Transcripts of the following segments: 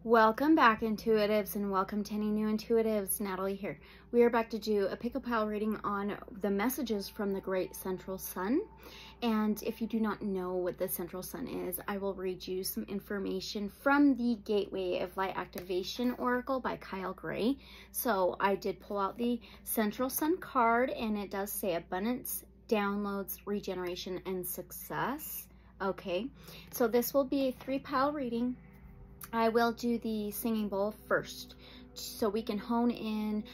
Welcome back, intuitives, and welcome to any new intuitives. Natalie here. We are back to do a pick a pile reading on the messages from the great central sun. And if you do not know what the central sun is, I will read you some information from the Gateway of Light Activation Oracle by Kyle Gray. So I did pull out the central sun card, and it does say abundance, downloads, regeneration, and success. Okay, so this will be a 3-pile reading. I will do the singing bowl first so we can hone in,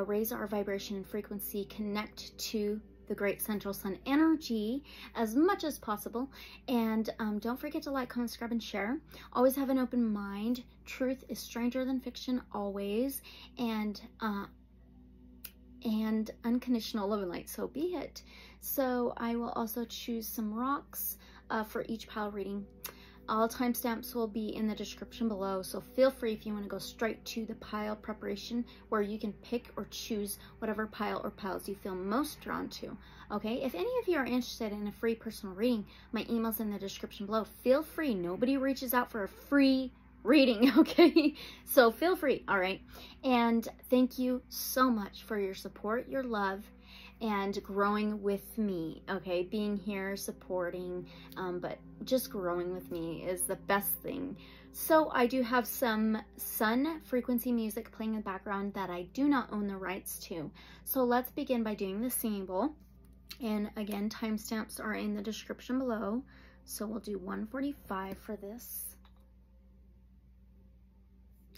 raise our vibration and frequency, connect to the great central sun energy as much as possible. And don't forget to like, comment, subscribe, and share. Always have an open mind. Truth is stranger than fiction, always. And unconditional love and light, so be it. So I will also choose some rocks for each pile reading. All timestamps will be in the description below, so feel free if you want to go straight to the pile preparation where you can pick or choose whatever pile or piles you feel most drawn to. Okay, if any of you are interested in a free personal reading, my email's in the description below. Feel free. Nobody reaches out for a free reading, okay? So feel free, all right? And thank you so much for your support, your love, and growing with me, okay? Being here, supporting, but just growing with me is the best thing. So I do have some sun frequency music playing in the background that I do not own the rights to. So let's begin by doing the singing bowl. And again, timestamps are in the description below. So we'll do 1:45 for this.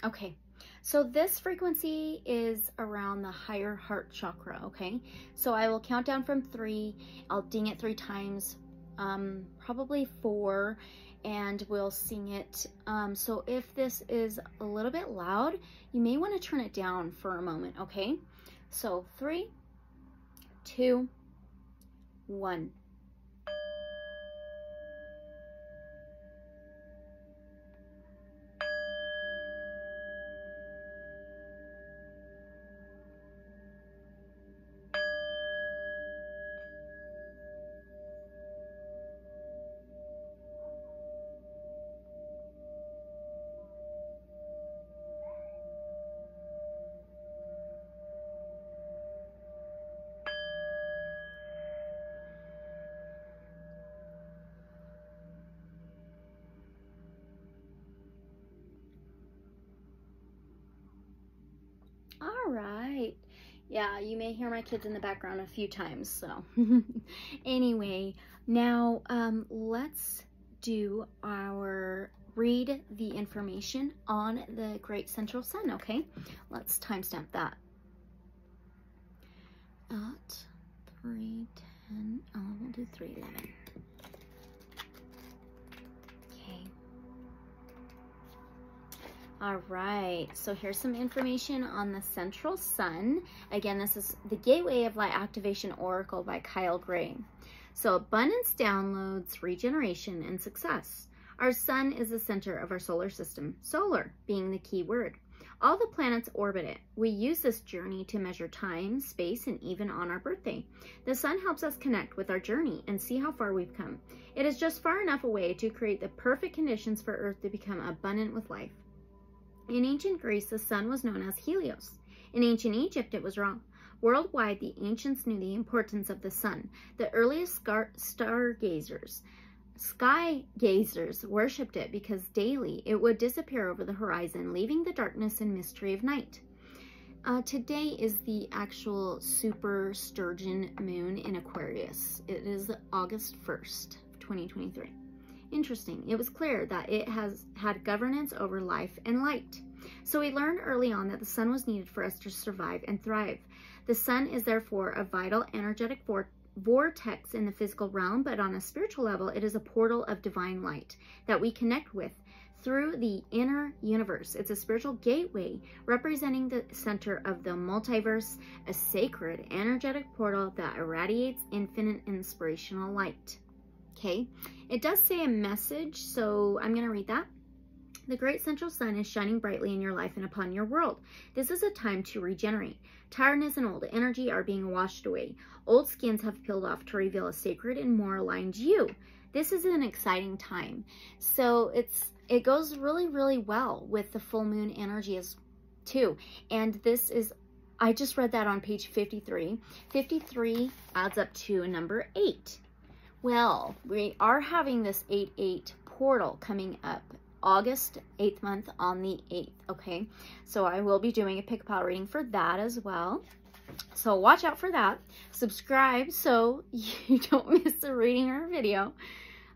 Okay. So this frequency is around the higher heart chakra, okay? So I will count down from 3. I'll ding it 3 times, probably 4, and we'll sing it. So if this is a little bit loud, you may want to turn it down for a moment, okay? So 3, 2, 1. All right. Yeah, you may hear my kids in the background a few times, so. Anyway, now let's do our read the information on the great central sun, okay? Let's timestamp that. At 3:10, we'll do 3:11. All right, so here's some information on the central sun. Again, this is the Gateway of Light Activation Oracle by Kyle Gray. So abundance, downloads, regeneration, and success. Our sun is the center of our solar system, solar being the key word. All the planets orbit it. We use this journey to measure time, space, and even on our birthday. The sun helps us connect with our journey and see how far we've come. It is just far enough away to create the perfect conditions for Earth to become abundant with life. In ancient Greece, the sun was known as Helios. In ancient Egypt, it was Ra. Worldwide, the ancients knew the importance of the sun. The earliest stargazers, sky gazers, worshipped it because daily it would disappear over the horizon, leaving the darkness and mystery of night. Today is the actual super sturgeon moon in Aquarius. It is August 1st, 2023. Interesting. It was clear that it has had governance over life and light. So we learned early on that the sun was needed for us to survive and thrive. The sun is therefore a vital energetic vortex in the physical realm, but on a spiritual level, it is a portal of divine light that we connect with through the inner universe. It's a spiritual gateway representing the center of the multiverse, a sacred energetic portal that irradiates infinite inspirational light. Okay, it does say a message, so I'm going to read that. The great central sun is shining brightly in your life and upon your world. This is a time to regenerate. Tiredness and old energy are being washed away. Old skins have peeled off to reveal a sacred and more aligned you. This is an exciting time. So it's it goes really, really well with the full moon energy as too. And this is, I just read that on page 53. 53 adds up to number 8. Well, we are having this 8-8 portal coming up August 8th month on the 8th, okay? So I will be doing a pick-a-pile reading for that as well. So watch out for that. Subscribe so you don't miss a reading or a video.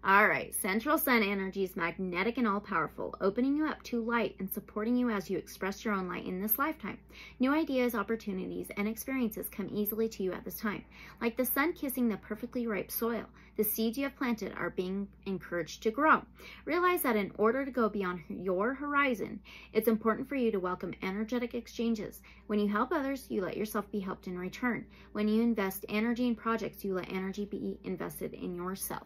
All right, Central Sun energy is magnetic and all-powerful, opening you up to light and supporting you as you express your own light in this lifetime. New ideas, opportunities, and experiences come easily to you at this time. Like the sun kissing the perfectly ripe soil, the seeds you have planted are being encouraged to grow. Realize that in order to go beyond your horizon, it's important for you to welcome energetic exchanges. When you help others, you let yourself be helped in return. When you invest energy in projects, you let energy be invested in yourself.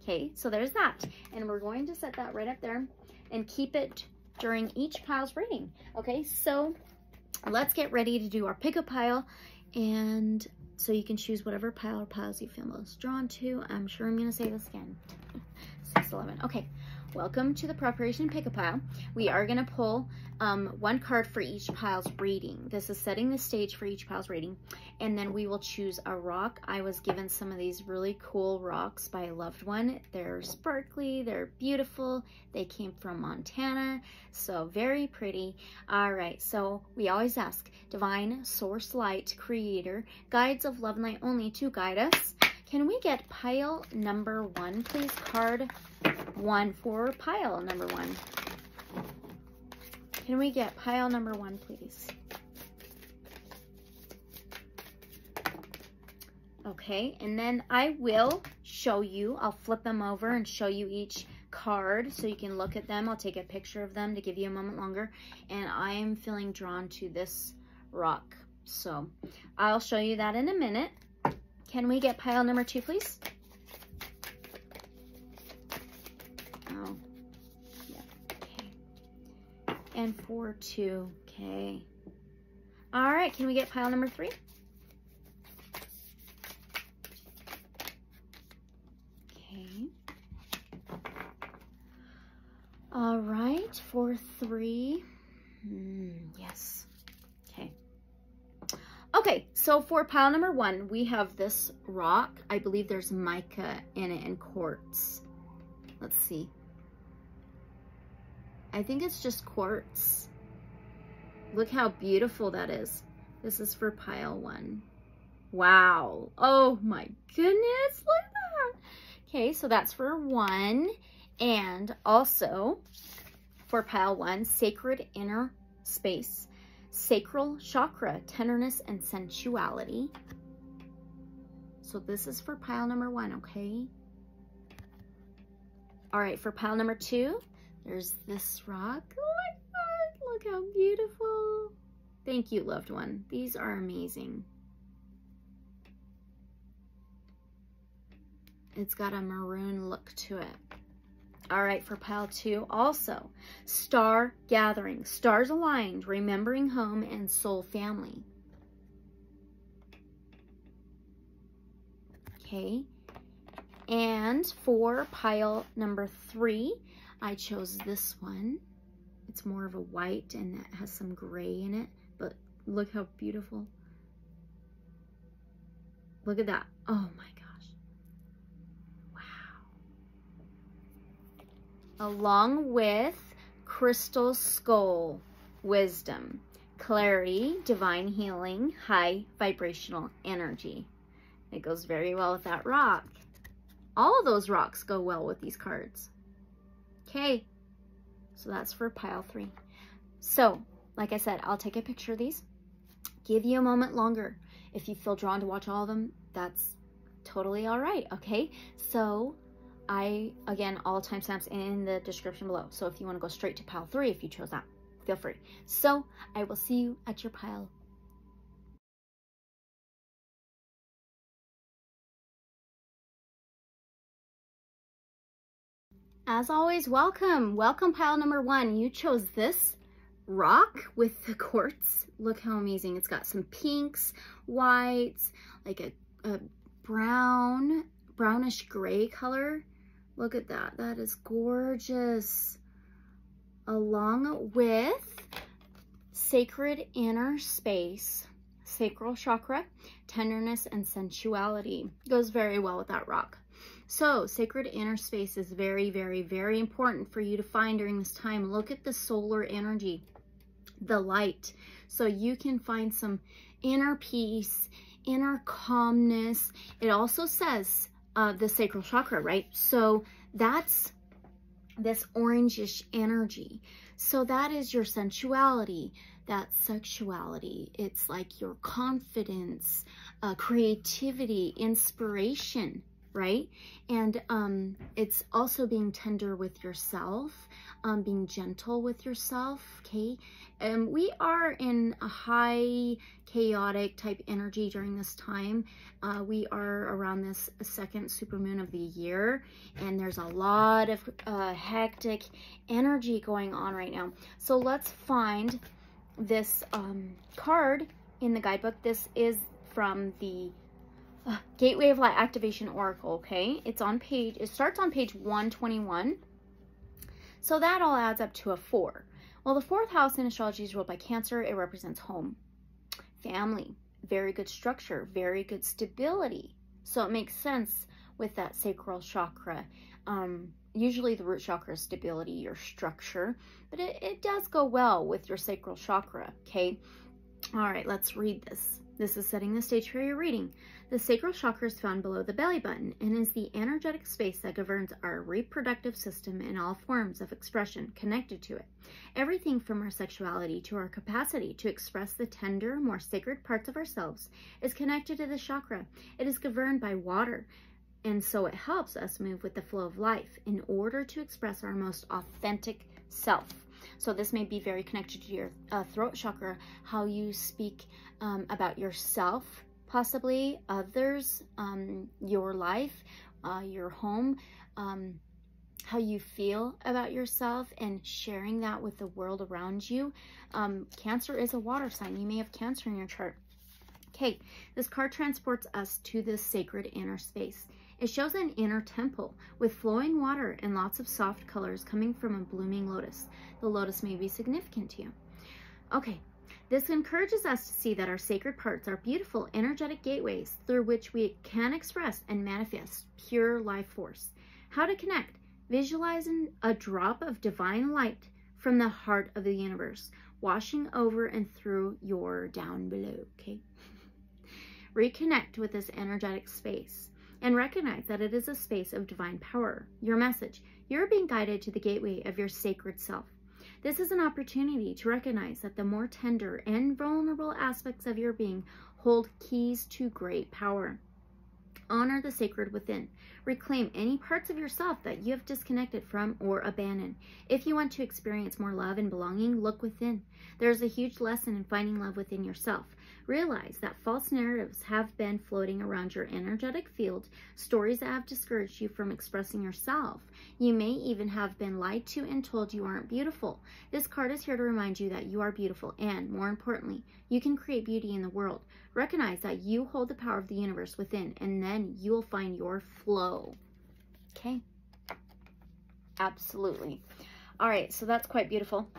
Okay, so there's that. And we're going to set that right up there and keep it during each pile's reading. Okay, so let's get ready to do our pick-a-pile. And so you can choose whatever pile or piles you feel most drawn to. I'm sure I'm going to say this again. 611. Okay, welcome to the preparation pick-a-pile. We are going to pull one card for each pile's reading. This is setting the stage for each pile's reading. And then we will choose a rock. I was given some of these really cool rocks by a loved one. They're sparkly, they're beautiful. They came from Montana, so very pretty. All right, so we always ask, Divine Source Light Creator, guides of love and light only to guide us. Can we get pile number 1, please? Card 1 for pile number 1. Can we get pile number 1, please? Okay, and then I will show you, I'll flip them over and show you each card so you can look at them. I'll take a picture of them to give you a moment longer. And I am feeling drawn to this rock. So I'll show you that in a minute. Can we get pile number 2, please? Oh, yeah, okay. And 4, 2, okay. All right, can we get pile number 3? Okay. All right, 4, 3. Yes. Okay. Okay, so for pile number 1, we have this rock. I believe there's mica in it and quartz. Let's see. I think it's just quartz. Look how beautiful that is. This is for pile 1. Wow. Oh my goodness, look at that. Okay, so that's for 1. And also for pile 1, sacred inner space. Sacral chakra, tenderness and sensuality. So this is for pile number 1, okay? All right, for pile number 2, there's this rock. Oh my God, look how beautiful. Thank you, loved one. These are amazing. It's got a maroon look to it. All right, for pile 2, also, star gathering, stars aligned, remembering home and soul family. Okay, and for pile number 3, I chose this one. It's more of a white and it has some gray in it, but look how beautiful. Look at that. Oh my gosh. Along with crystal skull, wisdom, clarity, divine healing, high vibrational energy. It goes very well with that rock. All of those rocks go well with these cards. Okay, so that's for pile 3. So, like I said, I'll take a picture of these. Give you a moment longer. If you feel drawn to watch all of them, that's totally all right, okay? So, again, all timestamps in the description below. So if you want to go straight to pile 3, if you chose that, feel free. So I will see you at your pile. As always, welcome. Welcome pile number 1. You chose this rock with the quartz. Look how amazing. It's got some pinks, whites, like a brownish gray color. Look at that. That is gorgeous. along with sacred inner space, sacral chakra, tenderness, and sensuality. Goes very well with that rock. So sacred inner space is very, very, very important for you to find during this time. Look at the solar energy, the light, so you can find some inner peace, inner calmness. It also says the sacral chakra, right? So that's this orangish energy. So that is your sensuality, that sexuality. It's like your confidence, creativity, inspiration, right? And it's also being tender with yourself, being gentle with yourself, okay? We are in a high chaotic type energy during this time. We are around this second supermoon of the year, and there's a lot of hectic energy going on right now. So let's find this card in the guidebook. This is from the Gateway of Light Activation Oracle, okay? It starts on page 121. So that all adds up to a 4. Well, the 4th house in astrology is ruled by Cancer. It represents home, family, very good structure, very good stability. So it makes sense with that sacral chakra. Usually the root chakra is stability, your structure, but it does go well with your sacral chakra, okay? All right, let's read this. This is setting the stage for your reading. The sacral chakra is found below the belly button and is the energetic space that governs our reproductive system and all forms of expression connected to it. Everything from our sexuality to our capacity to express the tender, more sacred parts of ourselves is connected to this chakra. It is governed by water, and so it helps us move with the flow of life in order to express our most authentic self. So this may be very connected to your throat chakra, how you speak about yourself, possibly others, your life, your home, how you feel about yourself, and sharing that with the world around you. Cancer is a water sign. You may have Cancer in your chart. Okay, this card transports us to this sacred inner space. It shows an inner temple with flowing water and lots of soft colors coming from a blooming lotus. The lotus may be significant to you. Okay, this encourages us to see that our sacred parts are beautiful, energetic gateways through which we can express and manifest pure life force. How to connect? Visualizing a drop of divine light from the heart of the universe, washing over and through your down below, okay? Reconnect with this energetic space and recognize that it is a space of divine power. Your message: you're being guided to the gateway of your sacred self. This is an opportunity to recognize that the more tender and vulnerable aspects of your being hold keys to great power. Honor the sacred within. Reclaim any parts of yourself that you have disconnected from or abandoned. If you want to experience more love and belonging, look within. There's a huge lesson in finding love within yourself. Realize that false narratives have been floating around your energetic field, stories that have discouraged you from expressing yourself. You may even have been lied to and told you aren't beautiful. This card is here to remind you that you are beautiful and, more importantly, you can create beauty in the world. Recognize that you hold the power of the universe within, and then you will find your flow. Okay? Absolutely. All right, so that's quite beautiful.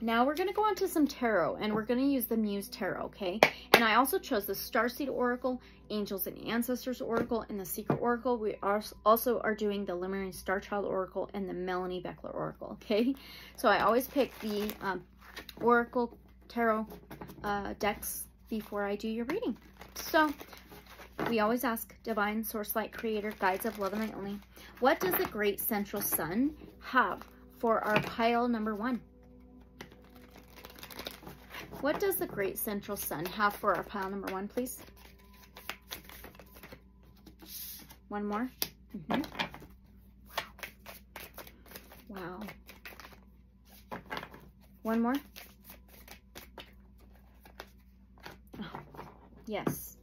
Now we're going to go on to some tarot, and we're going to use the Muse Tarot, okay? And I also chose the Starseed Oracle, Angels and Ancestors Oracle, and the Secret Oracle. We also are doing the Lemurian Starchild Oracle and the Melanie Beckler Oracle, okay? So I always pick the Oracle Tarot decks before I do your reading. So we always ask Divine Source Light Creator, Guides of Love and Light Only, what does the Great Central Sun have for our pile number 1? What does the Great Central Sun have for our pile number 1, please? One more. Wow. One more. Oh, yes.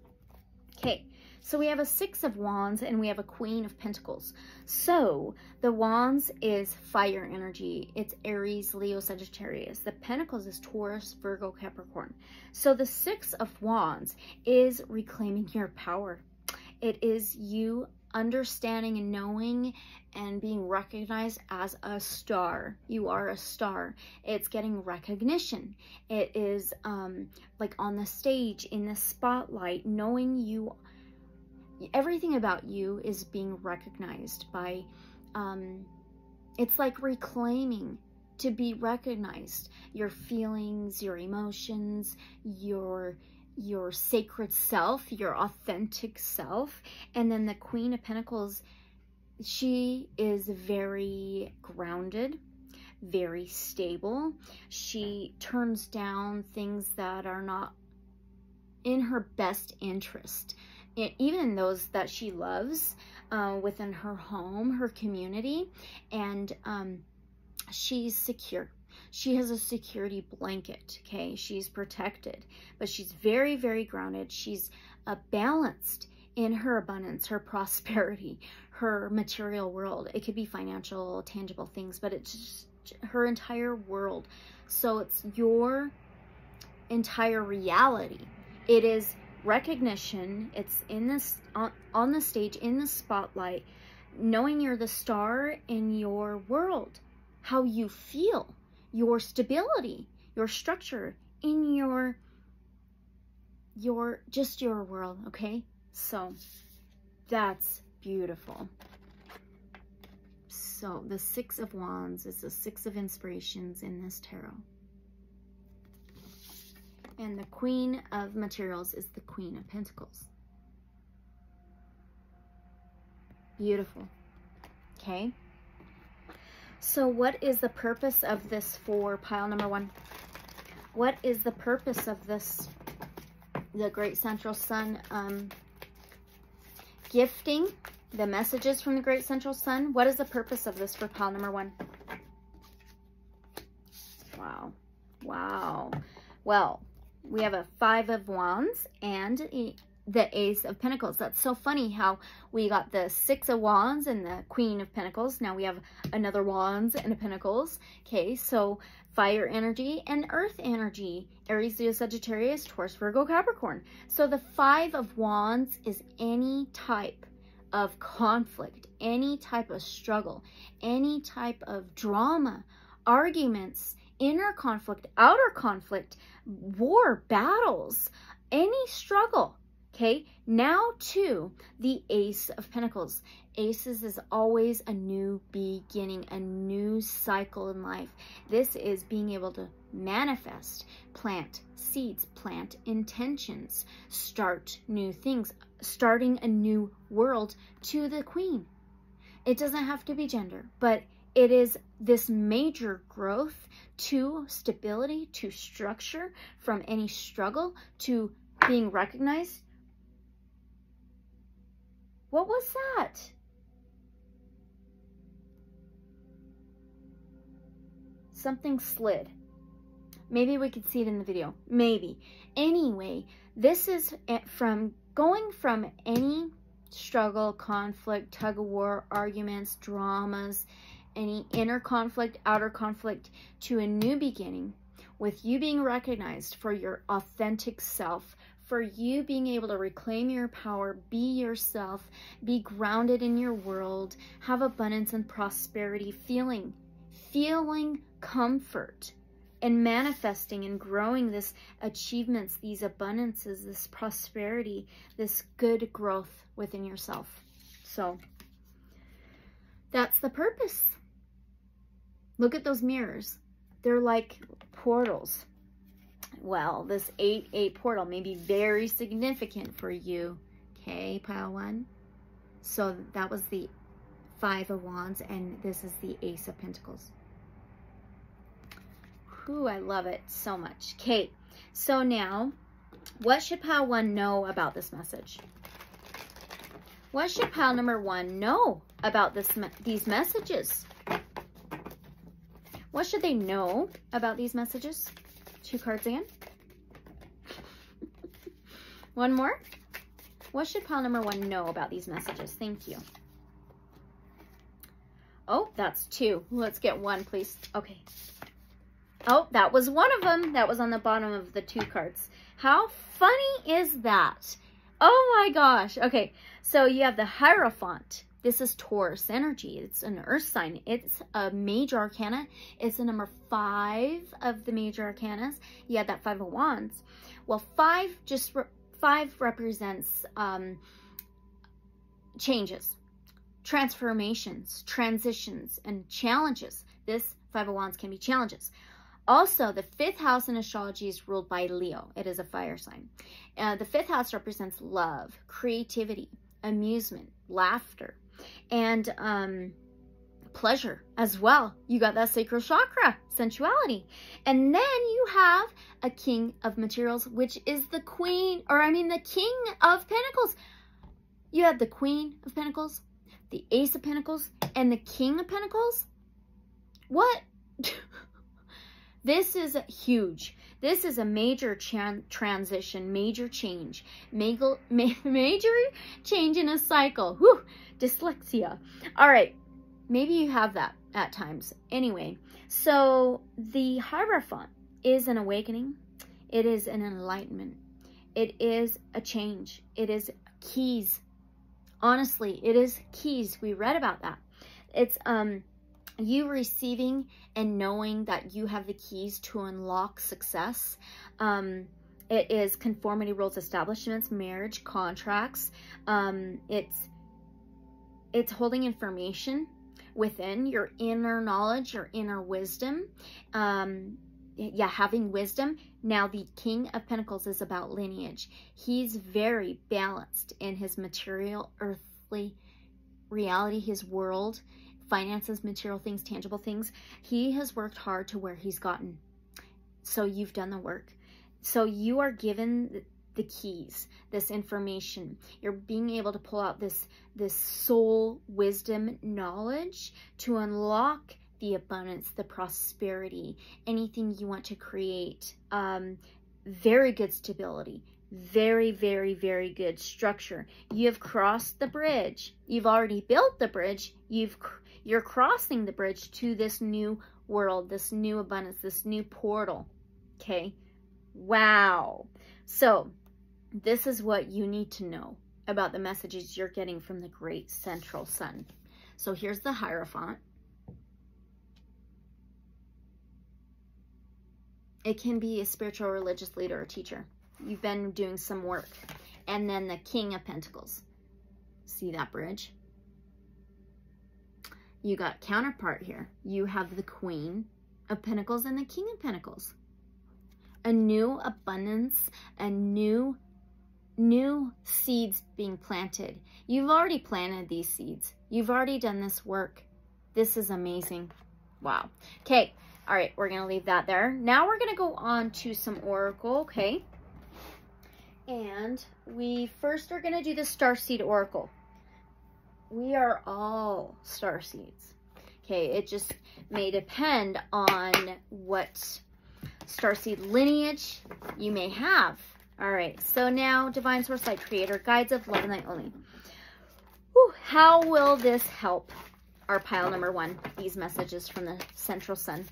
Okay. So we have a 6 of Wands and we have a Queen of Pentacles. So the Wands is fire energy. It's Aries, Leo, Sagittarius. The Pentacles is Taurus, Virgo, Capricorn. So the 6 of Wands is reclaiming your power. It is you understanding and knowing and being recognized as a star. You are a star. It's getting recognition. It is like on the stage, in the spotlight, knowing you, everything about you is being recognized by, it's like reclaiming, to be recognized. Your feelings, your emotions, your sacred self, your authentic self. And then the Queen of Pentacles, she is very grounded, very stable. She turns down things that are not in her best interest, even those that she loves within her home, her community. And she's secure. She has a security blanket, okay? She's protected, but she's very, very grounded. She's balanced in her abundance, her prosperity, her material world. It could be financial, tangible things, but it's just her entire world. So it's your entire reality. It is recognition. It's in this, on the stage, in the spotlight, knowing you're the star in your world, how you feel, your stability, your structure in your just your world, okay? So that's beautiful. So the Six of Wands is the Six of Inspirations in this tarot. And the Queen of Materials is the Queen of Pentacles. Beautiful. Okay. So what is the purpose of this for pile number one? What is the purpose of this? The Great Central Sun gifting the messages from the Great Central Sun. What is the purpose of this for pile number one? Wow. Wow. Well, we have a Five of Wands and the Ace of Pentacles. That's so funny how we got the Six of Wands and the Queen of Pentacles. Now we have another Wands and a Pentacles. Okay, so fire energy and earth energy. Aries, Leo, Sagittarius, Taurus, Virgo, Capricorn. So the Five of Wands is any type of conflict, any type of struggle, any type of drama, arguments, inner conflict, outer conflict, war, battles, any struggle. Okay, now to the Ace of Pentacles. Aces is always a new beginning, a new cycle in life. This is being able to manifest, plant seeds, plant intentions, start new things, starting a new world to the Queen. It doesn't have to be gender, but it is this major growth to stability, to structure, from any struggle to being recognized. What was that? Something slid. Maybe we could see it in the video. Maybe. Anyway, this is from going from any struggle, conflict, tug of war, arguments, dramas, any inner conflict, outer conflict, to a new beginning with you being recognized for your authentic self, for you being able to reclaim your power, be yourself, be grounded in your world, have abundance and prosperity, feeling comfort, and manifesting and growing this achievements, these abundances, this prosperity, this good growth within yourself. So that's the purpose. Look at those mirrors. They're like portals. Well, this 8-8 portal may be very significant for you. Okay, pile one. So that was the Five of Wands, and this is the Ace of Pentacles. Ooh, I love it so much. Okay, so now, what should pile one know about this message? What should pile number one know about these messages? What should they know about these messages? Two cards again. One more. What should pile number one know about these messages? Thank you. Oh, that's two. Let's get one, please. Okay. Oh, that was one of them. That was on the bottom of the two cards. How funny is that? Oh my gosh. Okay, so you have the Hierophant. This is Taurus energy. It's an earth sign. It's a major arcana. It's the number 5 of the major arcanas. You have that 5 of Wands. Well, 5 represents changes, transformations, transitions, and challenges. This 5 of Wands can be challenges. Also, the 5th house in astrology is ruled by Leo. It is a fire sign. The 5th house represents love, creativity, amusement, laughter, and pleasure as well. You got that sacral chakra, sensuality. And then you have a king of materials, which is the queen, or I mean the king of pentacles. You have the queen of pentacles, the ace of pentacles, and the king of pentacles. What? This is huge. This is a major transition, major change, major change in a cycle. Whew, dyslexia. All right, maybe you have that at times. Anyway, so the Hierophant is an awakening. It is an enlightenment. It is a change. It is keys. Honestly, it is keys. We read about that. It's you receiving and knowing that you have the keys to unlock success. It is conformity, rules, establishments, marriage, contracts. It's holding information within your inner knowledge, your inner wisdom. Yeah, having wisdom. Now, the King of Pentacles is about lineage. He's very balanced in his material, earthly reality, his world, finances, material things, tangible things. He has worked hard to where he's gotten. So you've done the work. So you are given the keys, this information. You're being able to pull out this soul wisdom knowledge to unlock the abundance, the prosperity, anything you want to create. Very good stability. Very, very, very good structure. You have crossed the bridge. You've already built the bridge. You're crossing the bridge to this new world, this new abundance, this new portal. Okay. Wow. So this is what you need to know about the messages you're getting from the great central sun. So here's the Hierophant. It can be a spiritual, religious leader or teacher. You've been doing some work. And then the King of Pentacles. See that bridge? You got counterpart here. You have the Queen of Pentacles and the King of Pentacles. A new abundance, a new seeds being planted. You've already planted these seeds. You've already done this work. This is amazing. Wow. Okay. All right. We're going to leave that there. Now we're going to go on to some Oracle. Okay. And we first are going to do the Starseed Oracle. We are all starseeds. Okay, it just may depend on what starseed lineage you may have. All right, so now Divine Source Light Creator, Guides of Love and Light Only. Whew, how will this help our pile number 1? These messages from the central sun.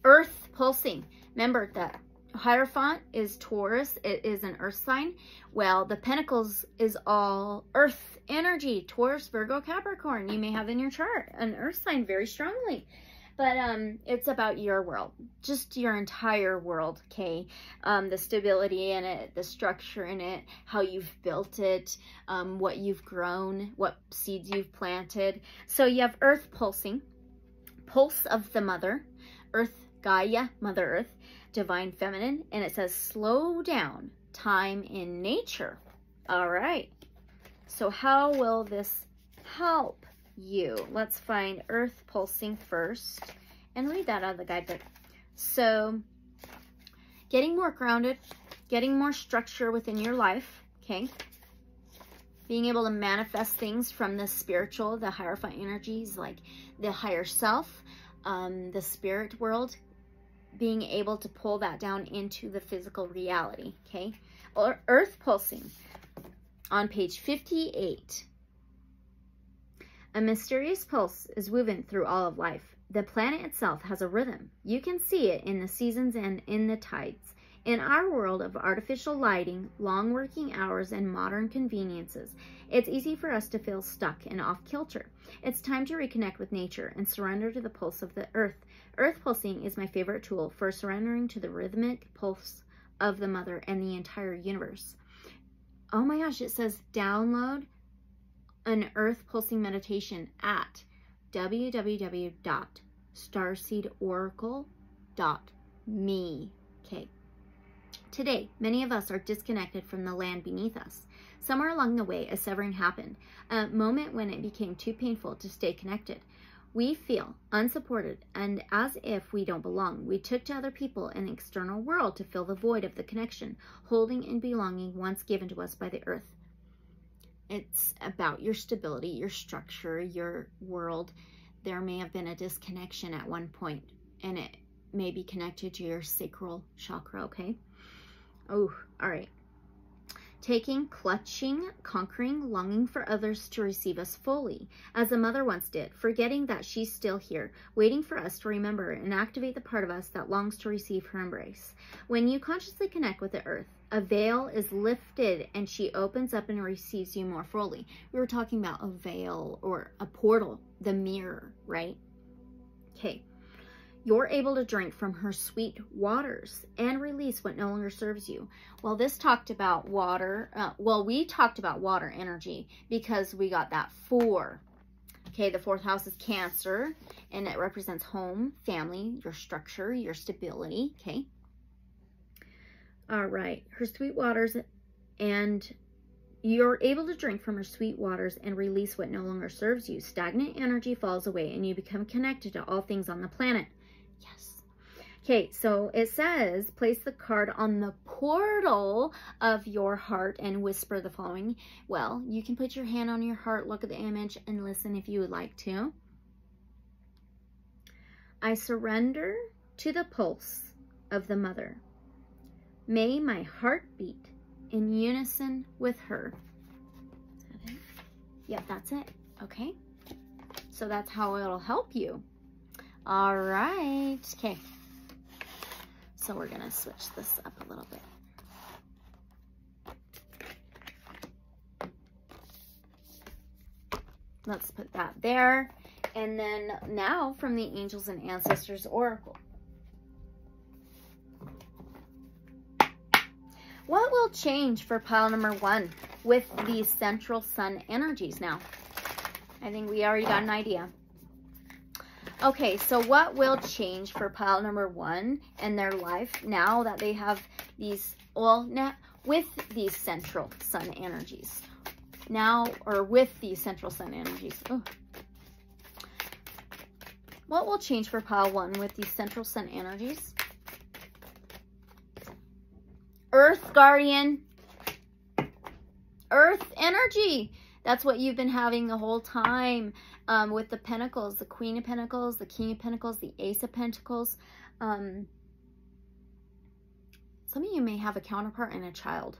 Earth pulsing. Remember that Hierophant is Taurus. It is an earth sign. Well, the Pentacles is all earth energy. Taurus, Virgo, Capricorn. You may have in your chart an earth sign very strongly. But it's about your world. Just your entire world, okay? The stability in it, the structure in it, how you've built it, what you've grown, what seeds you've planted. So you have earth pulsing. Pulse of the mother. Earth, Gaia, Mother Earth. Divine Feminine, and it says slow down, time in nature. All right, so how will this help you? Let's find Earth pulsing first and read that out of the guidebook. So getting more grounded, getting more structure within your life. Okay, being able to manifest things from the spiritual, the Hierophant energies, like the higher self, the spirit world, being able to pull that down into the physical reality, okay? Or Earth pulsing on page 58. A mysterious pulse is woven through all of life. The planet itself has a rhythm. You can see it in the seasons and in the tides. In our world of artificial lighting, long working hours, and modern conveniences, it's easy for us to feel stuck and off kilter. It's time to reconnect with nature and surrender to the pulse of the earth. Earth pulsing is my favorite tool for surrendering to the rhythmic pulse of the mother and the entire universe. Oh my gosh, it says download an earth pulsing meditation at www.starseedoracle.me. Okay. Today, many of us are disconnected from the land beneath us. Somewhere along the way, a severing happened, a moment when it became too painful to stay connected. We feel unsupported and as if we don't belong. We took to other people in the external world to fill the void of the connection, holding and belonging once given to us by the earth. It's about your stability, your structure, your world. There may have been a disconnection at one point, and it may be connected to your sacral chakra, okay? Oh, all right. Taking, clutching, conquering, longing for others to receive us fully, as a mother once did, forgetting that she's still here, waiting for us to remember and activate the part of us that longs to receive her embrace. When you consciously connect with the earth, a veil is lifted and she opens up and receives you more fully. We were talking about a veil or a portal, the mirror, right? Okay. You're able to drink from her sweet waters and release what no longer serves you. Well, this talked about water. We talked about water energy because we got that 4. Okay, the 4th house is Cancer, and it represents home, family, your structure, your stability. Okay. All right, her sweet waters, and you're able to drink from her sweet waters and release what no longer serves you. Stagnant energy falls away, and you become connected to all things on the planet. Yes. Okay, so it says, place the card on the portal of your heart and whisper the following. Well, you can put your hand on your heart, look at the image, and listen if you would like to. I surrender to the pulse of the mother. May my heart beat in unison with her. Is that it? Yep, that's it. Okay. So that's how it'll help you. All right. Okay. So we're going to switch this up a little bit. Let's put that there. And then now from the Angels and Ancestors Oracle. What will change for pile number 1 with these central sun energies now? I think we already got an idea. Okay, so what will change for pile number 1 in their life now that they have these, well, now with these central sun energies? Now, or with these central sun energies. Oh. What will change for pile 1 with these central sun energies? Earth Guardian. Earth energy. That's what you've been having the whole time with the Pentacles, the Queen of Pentacles, the King of Pentacles, the Ace of Pentacles. Some of you may have a counterpart and a child.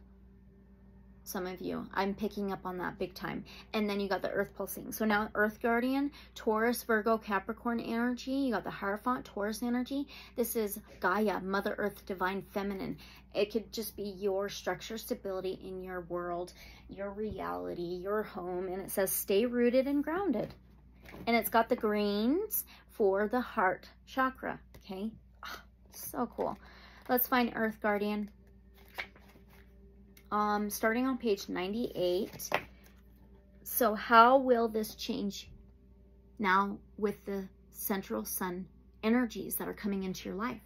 Some of you. I'm picking up on that big time. And then you got the Earth pulsing. So now Earth Guardian, Taurus, Virgo, Capricorn energy. You got the Hierophant, Taurus energy. This is Gaia, Mother Earth, Divine Feminine. It could just be your structure, stability in your world, your reality, your home. And it says stay rooted and grounded. And it's got the greens for the heart chakra. Okay. Oh, so cool. Let's find Earth Guardian. Starting on page 98. So how will this change now with the central sun energies that are coming into your life?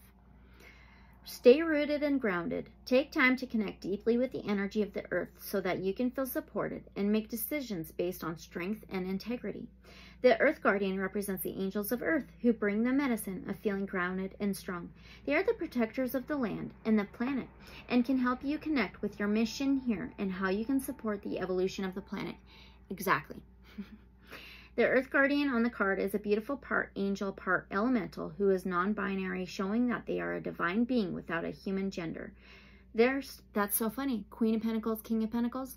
Stay rooted and grounded. Take time to connect deeply with the energy of the earth so that you can feel supported and make decisions based on strength and integrity. The Earth Guardian represents the angels of Earth who bring the medicine of feeling grounded and strong. They are the protectors of the land and the planet and can help you connect with your mission here and how you can support the evolution of the planet. Exactly. The Earth Guardian on the card is a beautiful part angel, part elemental who is non-binary, showing that they are a divine being without a human gender. That's so funny. Queen of Pentacles, King of Pentacles.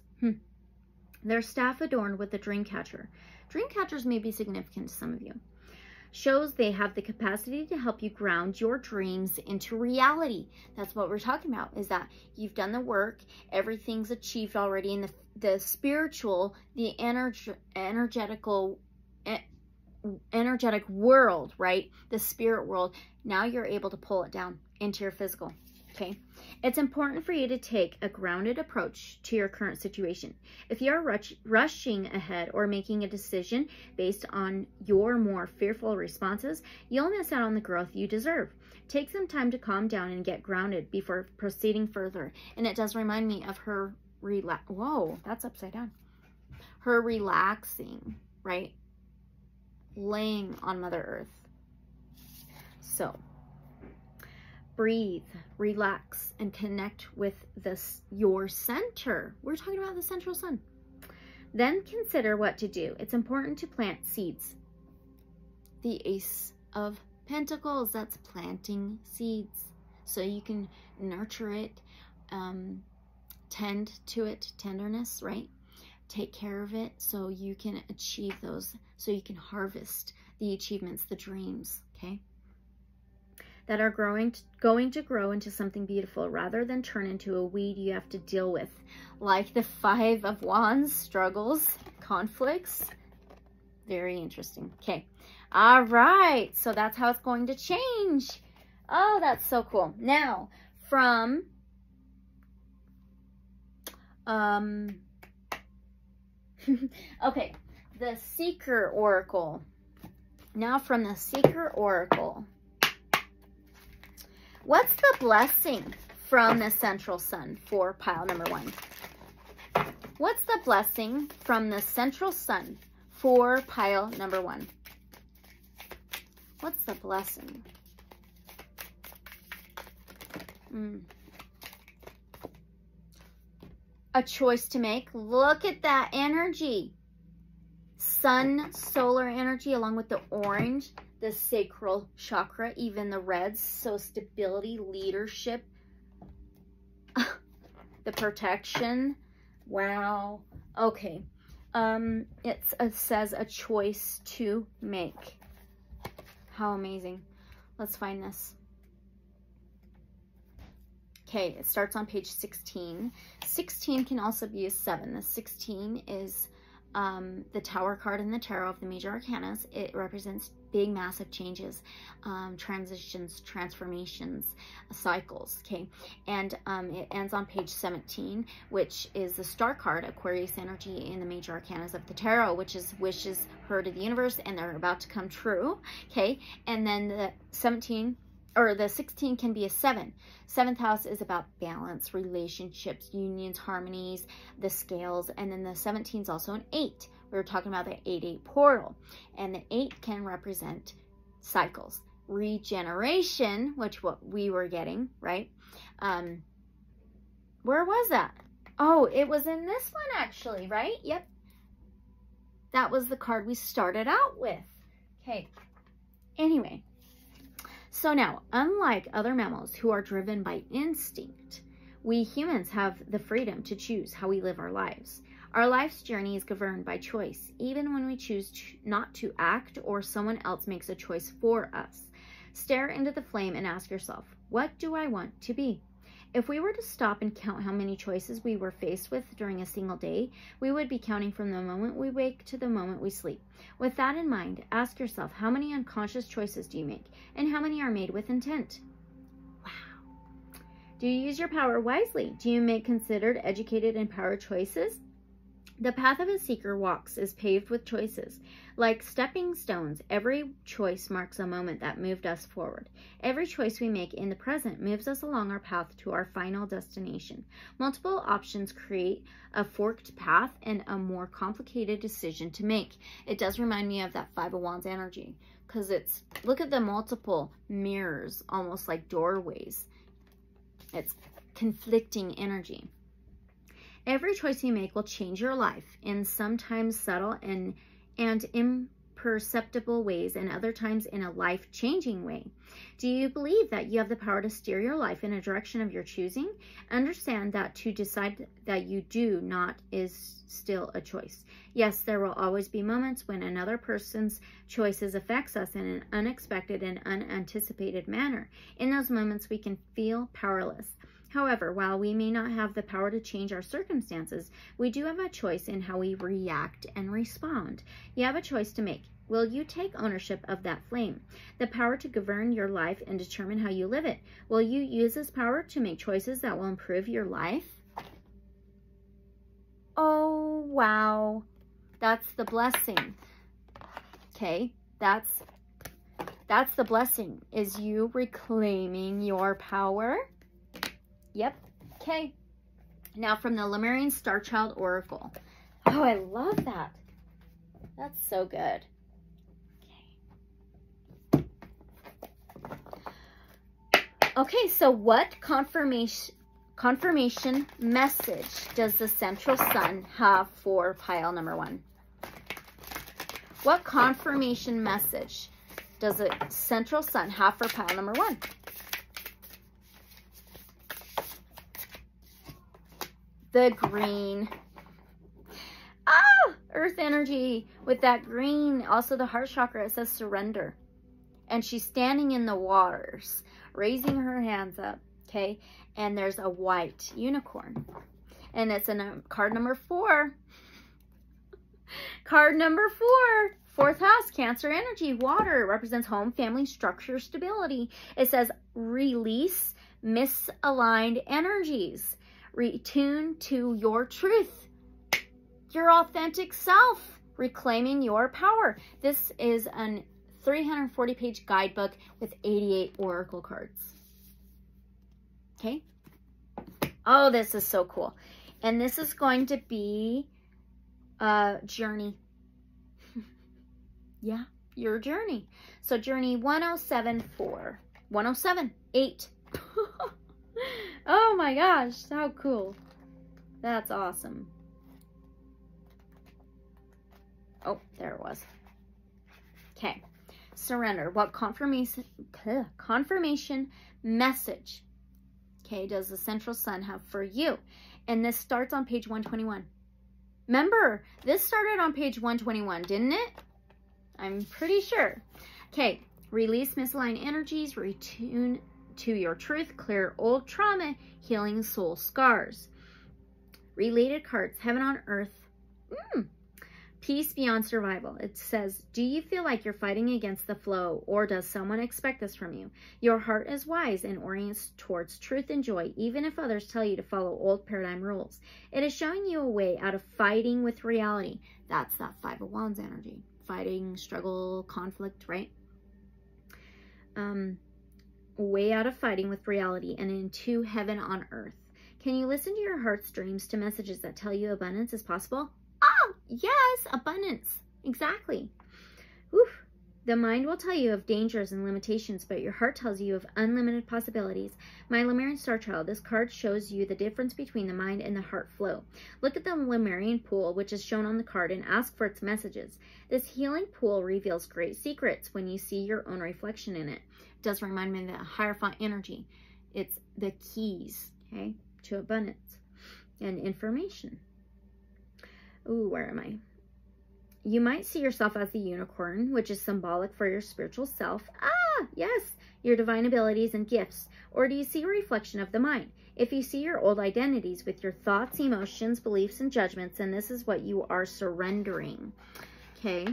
Their staff adorned with the dream catcher. Dream catchers may be significant to some of you. shows they have the capacity to help you ground your dreams into reality. That's what we're talking about, is that you've done the work, everything's achieved already in the spiritual, the energetic world, right? The spirit world. Now you're able to pull it down into your physical. Okay, it's important for you to take a grounded approach to your current situation. If you're rushing ahead or making a decision based on your more fearful responses, you'll miss out on the growth you deserve. Take some time to calm down and get grounded before proceeding further. And it does remind me of her whoa, that's upside down. Her relaxing, right? Laying on Mother Earth. So, breathe, relax, and connect with your center. We're talking about the central sun. Then consider what to do. It's important to plant seeds. The Ace of Pentacles, that's planting seeds. So you can nurture it, tend to it, tenderness, right? Take care of it so you can achieve those, so you can harvest the achievements, the dreams, okay? That are going to grow into something beautiful rather than turn into a weed you have to deal with, like the Five of Wands, struggles, conflicts. Very interesting. Okay. All right. So that's how it's going to change. Oh, that's so cool. Now, from okay, the Seeker Oracle. Now from the Seeker Oracle. What's the blessing from the central sun for pile number 1? What's the blessing from the central sun for pile number 1? What's the blessing? A choice to make. Look at that energy. Sun, solar energy, along with the orange, the sacral chakra, even the reds. So stability, leadership, the protection. Wow. Okay. It says a choice to make. How amazing. Let's find this. Okay, it starts on page 16. 16 can also be a 7. The 16 is the Tower card in the Tarot of the Major Arcanas. It represents big, massive changes, transitions, transformations, cycles, okay? And it ends on page 17, which is the Star card, Aquarius energy in the Major Arcanas of the Tarot, which is wishes heard of the universe, and they're about to come true, okay? And then the 17... or the 16 can be a 7. 7th house is about balance, relationships, unions, harmonies, the scales. And then the 17 is also an 8. We were talking about the 8-8 portal. And the 8 can represent cycles, regeneration, which what we were getting, right? Where was that? Oh, it was in this one actually, right? Yep. That was the card we started out with. Okay. Anyway. So now, unlike other mammals who are driven by instinct, we humans have the freedom to choose how we live our lives. Our life's journey is governed by choice, even when we choose not to act or someone else makes a choice for us. Stare into the flame and ask yourself, what do I want to be? If we were to stop and count how many choices we were faced with during a single day, we would be counting from the moment we wake to the moment we sleep. With that in mind, ask yourself, how many unconscious choices do you make, and how many are made with intent? Wow. Do you use your power wisely? Do you make considered, educated, empowered choices? The path of a seeker walks is paved with choices. Like stepping stones, every choice marks a moment that moved us forward. Every choice we make in the present moves us along our path to our final destination. Multiple options create a forked path and a more complicated decision to make. It does remind me of that Five of Wands energy, because it's, look at the multiple mirrors, almost like doorways. It's conflicting energy. Every choice you make will change your life in sometimes subtle and imperceptible ways and other times in a life-changing way. Do you believe that you have the power to steer your life in a direction of your choosing? Understand that to decide that you do not is still a choice. Yes, there will always be moments when another person's choices affects us in an unexpected and unanticipated manner. In those moments, we can feel powerless. However, while we may not have the power to change our circumstances, we do have a choice in how we react and respond. You have a choice to make. Will you take ownership of that flame, the power to govern your life and determine how you live it? Will you use this power to make choices that will improve your life? Oh, wow. That's the blessing. Okay, that's the blessing, is you reclaiming your power. Yep. Okay. Now from the Lemurian Starchild Oracle. Oh, I love that. That's so good. Okay, so what confirmation message does the central sun have for pile number 1? What confirmation message does the central sun have for pile number 1? The green. Ah, earth energy with that green. Also the heart chakra, it says surrender. And she's standing in the waters, raising her hands up, okay? And there's a white unicorn. And it's in card number 4. Card number 4. 4th house, Cancer energy, water. It represents home, family, structure, stability. It says release misaligned energies. Retune to your truth, your authentic self, reclaiming your power. This is a 340-page guidebook with 88 oracle cards. Okay. Oh, this is so cool. And this is going to be a journey. Yeah, your journey. So journey 1074, 1078. Oh my gosh, how cool. That's awesome. Oh, there it was. Okay. Surrender. What confirmation message, okay, does the central sun have for you? And this starts on page 121. Remember, this started on page 121, didn't it? I'm pretty sure. Okay. Release misaligned energies, retune to your truth, clear old trauma, healing soul scars. Related cards, heaven on earth. Peace beyond survival. It says, do you feel like you're fighting against the flow, or does someone expect this from you? Your heart is wise and orients towards truth and joy, even if others tell you to follow old paradigm rules. It is showing you a way out of fighting with reality. That's that 5 of Wands energy. Fighting, struggle, conflict, right? Way out of fighting with reality and into heaven on earth. Can you listen to your heart's dreams to messages that tell you abundance is possible? Oh, yes, abundance. Exactly. Oof. The mind will tell you of dangers and limitations, but your heart tells you of unlimited possibilities. My Lemurian Starchild, this card shows you the difference between the mind and the heart flow. Look at the Lemurian pool, which is shown on the card, and ask for its messages. This healing pool reveals great secrets when you see your own reflection in it. It does remind me of that Hierophant energy. It's the keys, okay, to abundance and information. Ooh, where am I? You might see yourself as the unicorn, which is symbolic for your spiritual self. Ah, yes, your divine abilities and gifts. Or do you see a reflection of the mind? If you see your old identities with your thoughts, emotions, beliefs, and judgments, then this is what you are surrendering. Okay.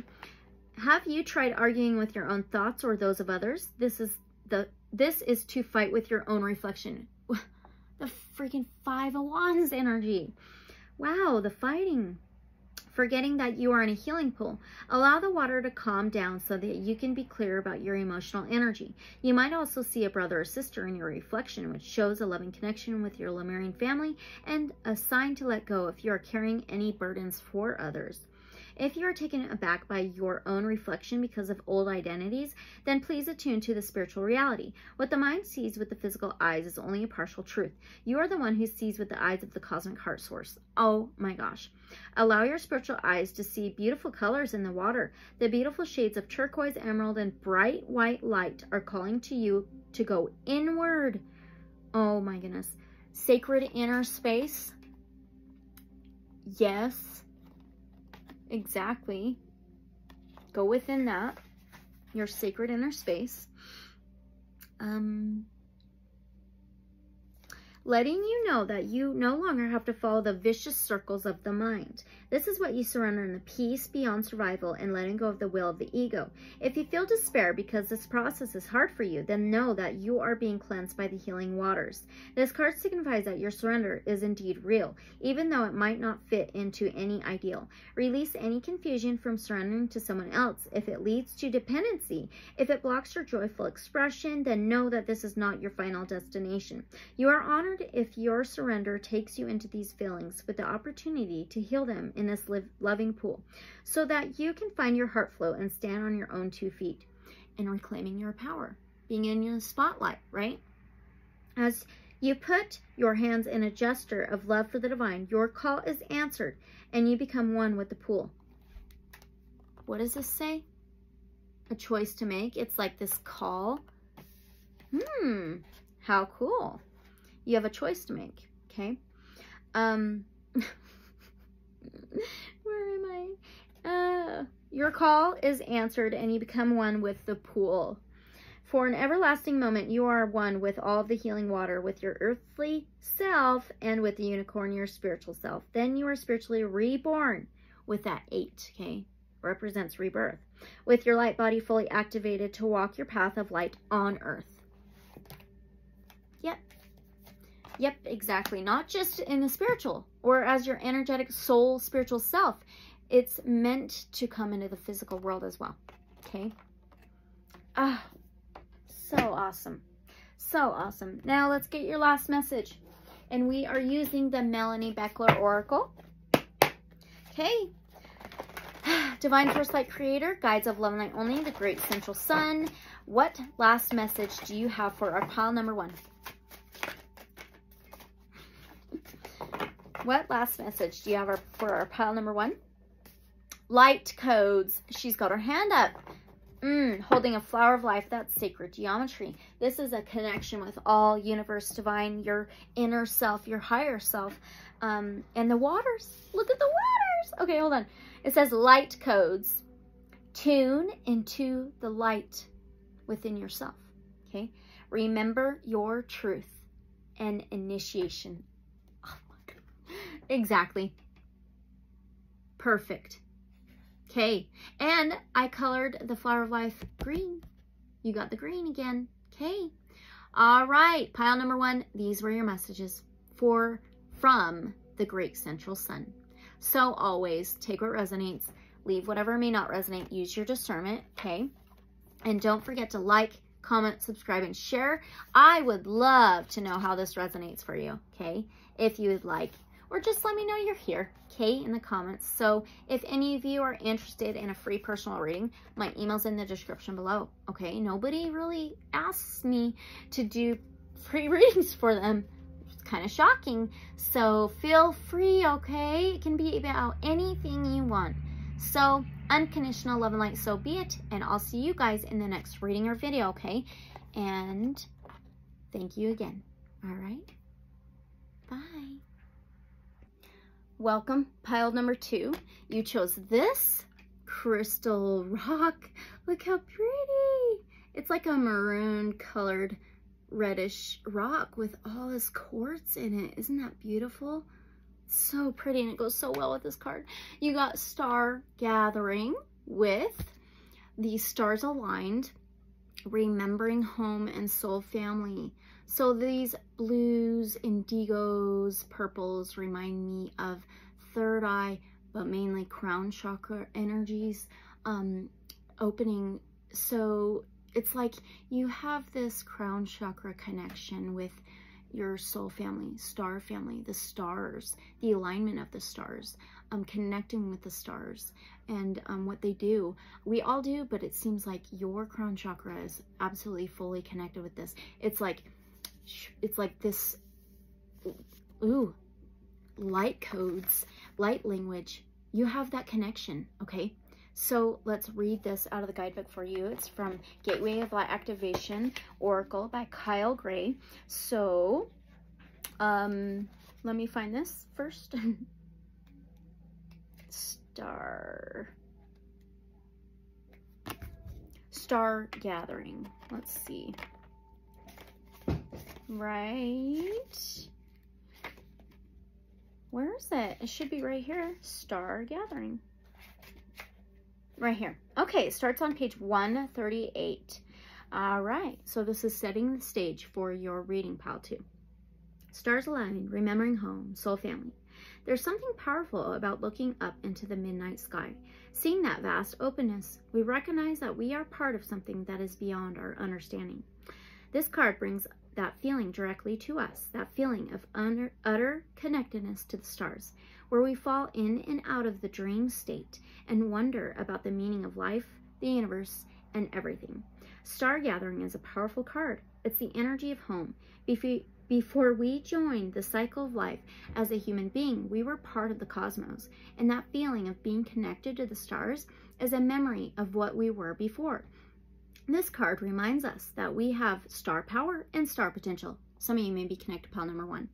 Have you tried arguing with your own thoughts or those of others? This is to fight with your own reflection. The freaking 5 of Wands energy. Wow, the fighting. Forgetting that you are in a healing pool. Allow the water to calm down so that you can be clear about your emotional energy. You might also see a brother or sister in your reflection, which shows a loving connection with your Lemurian family and a sign to let go if you are carrying any burdens for others. If you are taken aback by your own reflection because of old identities, then please attune to the spiritual reality. What the mind sees with the physical eyes is only a partial truth. You are the one who sees with the eyes of the cosmic heart source. Oh my gosh. Allow your spiritual eyes to see beautiful colors in the water. The beautiful shades of turquoise, emerald, and bright white light are calling to you to go inward. Oh my goodness. Sacred inner space. Yes. Exactly. Go within that. Your sacred inner space. Letting you know that you no longer have to follow the vicious circles of the mind. This is what you surrender in the peace beyond survival and letting go of the will of the ego. If you feel despair because this process is hard for you, then know that you are being cleansed by the healing waters. This card signifies that your surrender is indeed real, even though it might not fit into any ideal. Release any confusion from surrendering to someone else. If it leads to dependency, if it blocks your joyful expression, then know that this is not your final destination. You are honored if your surrender takes you into these feelings with the opportunity to heal them in this loving pool, so that you can find your heart flow and stand on your own 2 feet and reclaiming your power, being in your spotlight, right? As you put your hands in a gesture of love for the divine, your call is answered and you become one with the pool. What does this say? A choice to make. It's like this call. How cool. You have a choice to make, okay? Where am I? Your call is answered and you become one with the pool. For an everlasting moment, you are one with all of the healing water, with your earthly self and with the unicorn, your spiritual self. Then you are spiritually reborn with that 8, okay? Represents rebirth. With your light body fully activated to walk your path of light on earth. Yep, exactly. Not just in the spiritual or as your energetic soul spiritual self. It's meant to come into the physical world as well. Okay. So awesome. So awesome. Now let's get your last message. And we are using the Melanie Beckler Oracle. Okay. Divine First Light Creator, Guides of Love and Light Only, the Great Central Sun. What last message do you have for our pile number 1? What last message do you have for our pile number 1? Light codes. She's got her hand up. Holding a flower of life. That's sacred geometry. This is a connection with all universe, divine, your inner self, your higher self. And the waters. Look at the waters. Okay, hold on. It says light codes. Tune into the light within yourself. Okay. Remember your truth and initiation. Exactly. Perfect. Okay. And I colored the flower of life green. You got the green again. Okay. All right. Pile number 1. These were your messages from the Great Central Sun. So always take what resonates. Leave whatever may not resonate. Use your discernment. Okay. And don't forget to like, comment, subscribe, and share. I would love to know how this resonates for you. Okay. If you would like. Or just let me know you're here, okay, in the comments. So if any of you are interested in a free personal reading, my email's in the description below, okay? Nobody really asks me to do free readings for them. It's kind of shocking. So feel free, okay? It can be about anything you want. So unconditional love and light, so be it. And I'll see you guys in the next reading or video, okay? And thank you again. All right? Bye. Welcome, pile number 2. You chose this crystal rock. Look how pretty. It's like a maroon colored reddish rock with all this quartz in it. Isn't that beautiful? So pretty, and it goes so well with this card. You got Star Gathering with the stars aligned, remembering home and soul family. So these blues, indigos, purples remind me of third eye, but mainly crown chakra energies opening. So it's like you have this crown chakra connection with your soul family, star family, the stars, the alignment of the stars, connecting with the stars and what they do. We all do, but it seems like your crown chakra is absolutely fully connected with this. It's like this, ooh, light codes, light language. You have that connection, okay? So let's read this out of the guidebook for you. It's from Gateway of Light Activation Oracle by Kyle Gray. So let me find this first. Star Gathering. Let's see. Right. Where is it? It should be right here. Star Gathering. Right here. Okay, it starts on page 138. All right, so this is setting the stage for your reading pile 2. Stars aligned, remembering home, soul family. There's something powerful about looking up into the midnight sky. Seeing that vast openness, we recognize that we are part of something that is beyond our understanding. This card brings that feeling directly to us, that feeling of utter connectedness to the stars, where we fall in and out of the dream state and wonder about the meaning of life, the universe, and everything. Star Gathering is a powerful card. It's the energy of home. Before we joined the cycle of life as a human being, we were part of the cosmos, and that feeling of being connected to the stars is a memory of what we were before. This card reminds us that we have star power and star potential. Some of you may be connected to pile number 1.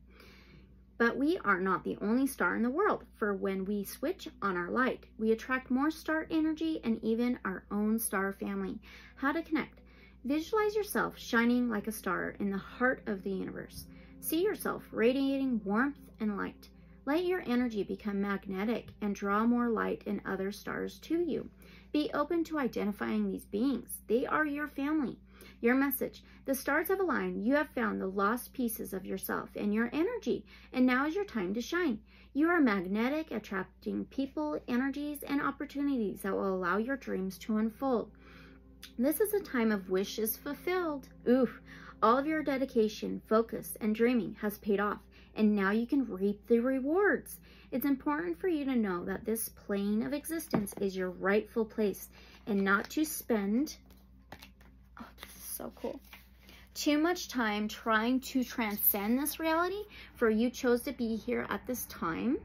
But we are not the only star in the world, for when we switch on our light, we attract more star energy and even our own star family. How to connect? Visualize yourself shining like a star in the heart of the universe. See yourself radiating warmth and light. Let your energy become magnetic and draw more light and other stars to you. Be open to identifying these beings. They are your family. Your message: the stars have aligned. You have found the lost pieces of yourself and your energy, and now is your time to shine. You are magnetic, attracting people, energies, and opportunities that will allow your dreams to unfold. This is a time of wishes fulfilled. Oof! All of your dedication, focus, and dreaming has paid off, and now you can reap the rewards. It's important for you to know that this plane of existence is your rightful place, and not to spend, oh, this is so cool, too much time trying to transcend this reality, for you chose to be here at this time.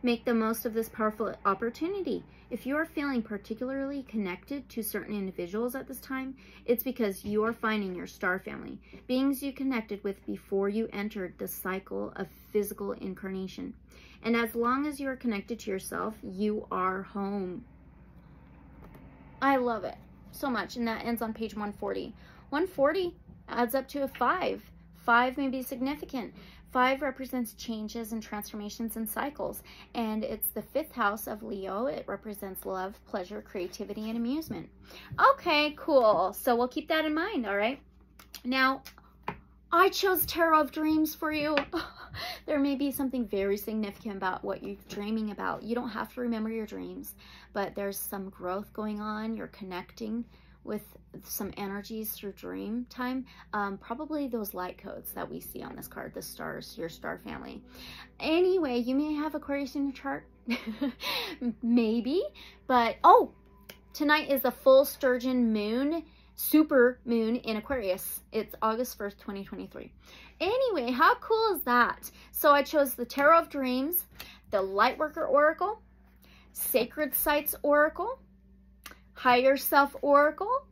Make the most of this powerful opportunity. If you are feeling particularly connected to certain individuals at this time, it's because you are finding your star family, beings you connected with before you entered the cycle of physical incarnation. And as long as you are connected to yourself, you are home. I love it so much. And that ends on page 140. 140 adds up to a 5. 5 may be significant. 5 represents changes and transformations and cycles, and it's the 5th house of Leo. It represents love, pleasure, creativity, and amusement. Okay, cool. So we'll keep that in mind, all right? Now, I chose Tarot of Dreams for you. There may be something very significant about what you're dreaming about. You don't have to remember your dreams, but there's some growth going on. You're connecting with some energies through dream time, probably those light codes that we see on this card, the stars, your star family. Anyway, you may have Aquarius in your chart, maybe, but oh, tonight is the full sturgeon moon, super moon in Aquarius. It's August 1st, 2023. Anyway, how cool is that? So I chose the Tarot of Dreams, the Lightworker Oracle, Sacred Sites Oracle, Higherself Oracle,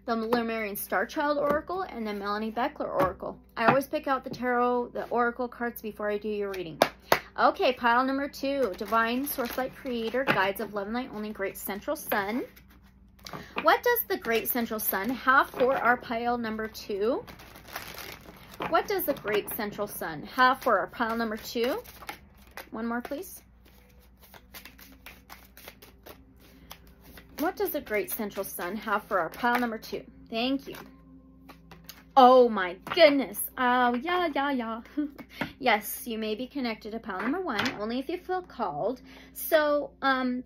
the Lemurian Starchild Oracle, and the Melanie Beckler Oracle. I always pick out the tarot, the oracle cards before I do your reading. Okay, pile number 2, Divine Source Light Creator, Guides of Love and Light Only, Great Central Sun. What does the Great Central Sun have for our pile number 2? What does the Great Central Sun have for our pile number 2? One more, please. What does the Great Central Sun have for our pile number 2? Thank you. Oh my goodness. Oh, yeah. Yes, you may be connected to pile number 1, only if you feel called. So,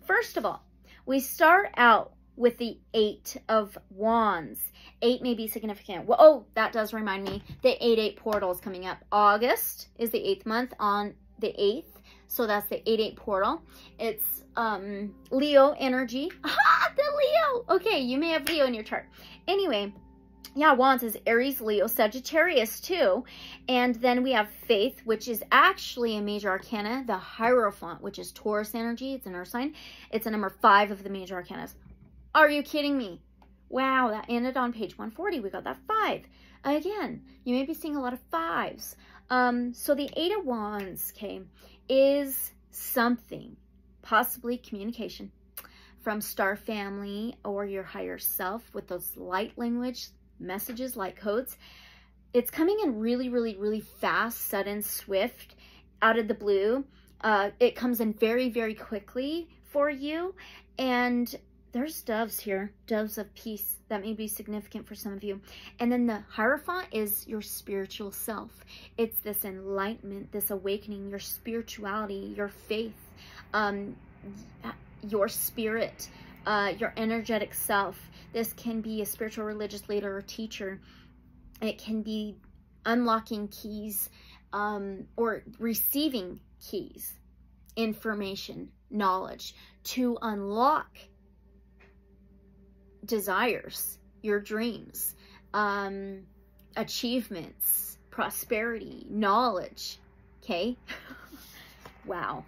first of all, we start out with the 8 of Wands. 8 may be significant. Well, oh, that does remind me. The 8-8 portal is coming up. August is the 8th month on the 8th. So that's the 8-8 portal. It's Leo energy. Ah, the Leo. Okay, you may have Leo in your chart. Anyway, yeah, Wands is Aries, Leo, Sagittarius too. And then we have Faith, which is actually a major arcana. The Hierophant, which is Taurus energy. It's an earth sign. It's a number 5 of the major arcanas. Are you kidding me? Wow, that ended on page 140. We got that 5. Again, you may be seeing a lot of 5s. So the 8 of Wands, okay, is something, possibly communication from star family or your higher self with those light language messages, light codes. It's coming in really, really, really fast, sudden, swift, out of the blue. It comes in very, very quickly for you. And there's doves here, doves of peace. That may be significant for some of you. And then the Hierophant is your spiritual self. It's this enlightenment, this awakening, your spirituality, your faith, your spirit, your energetic self. This can be a spiritual religious leader or teacher. It can be unlocking keys or receiving keys, information, knowledge to unlock desires, your dreams, achievements, prosperity, knowledge. Okay. Wow.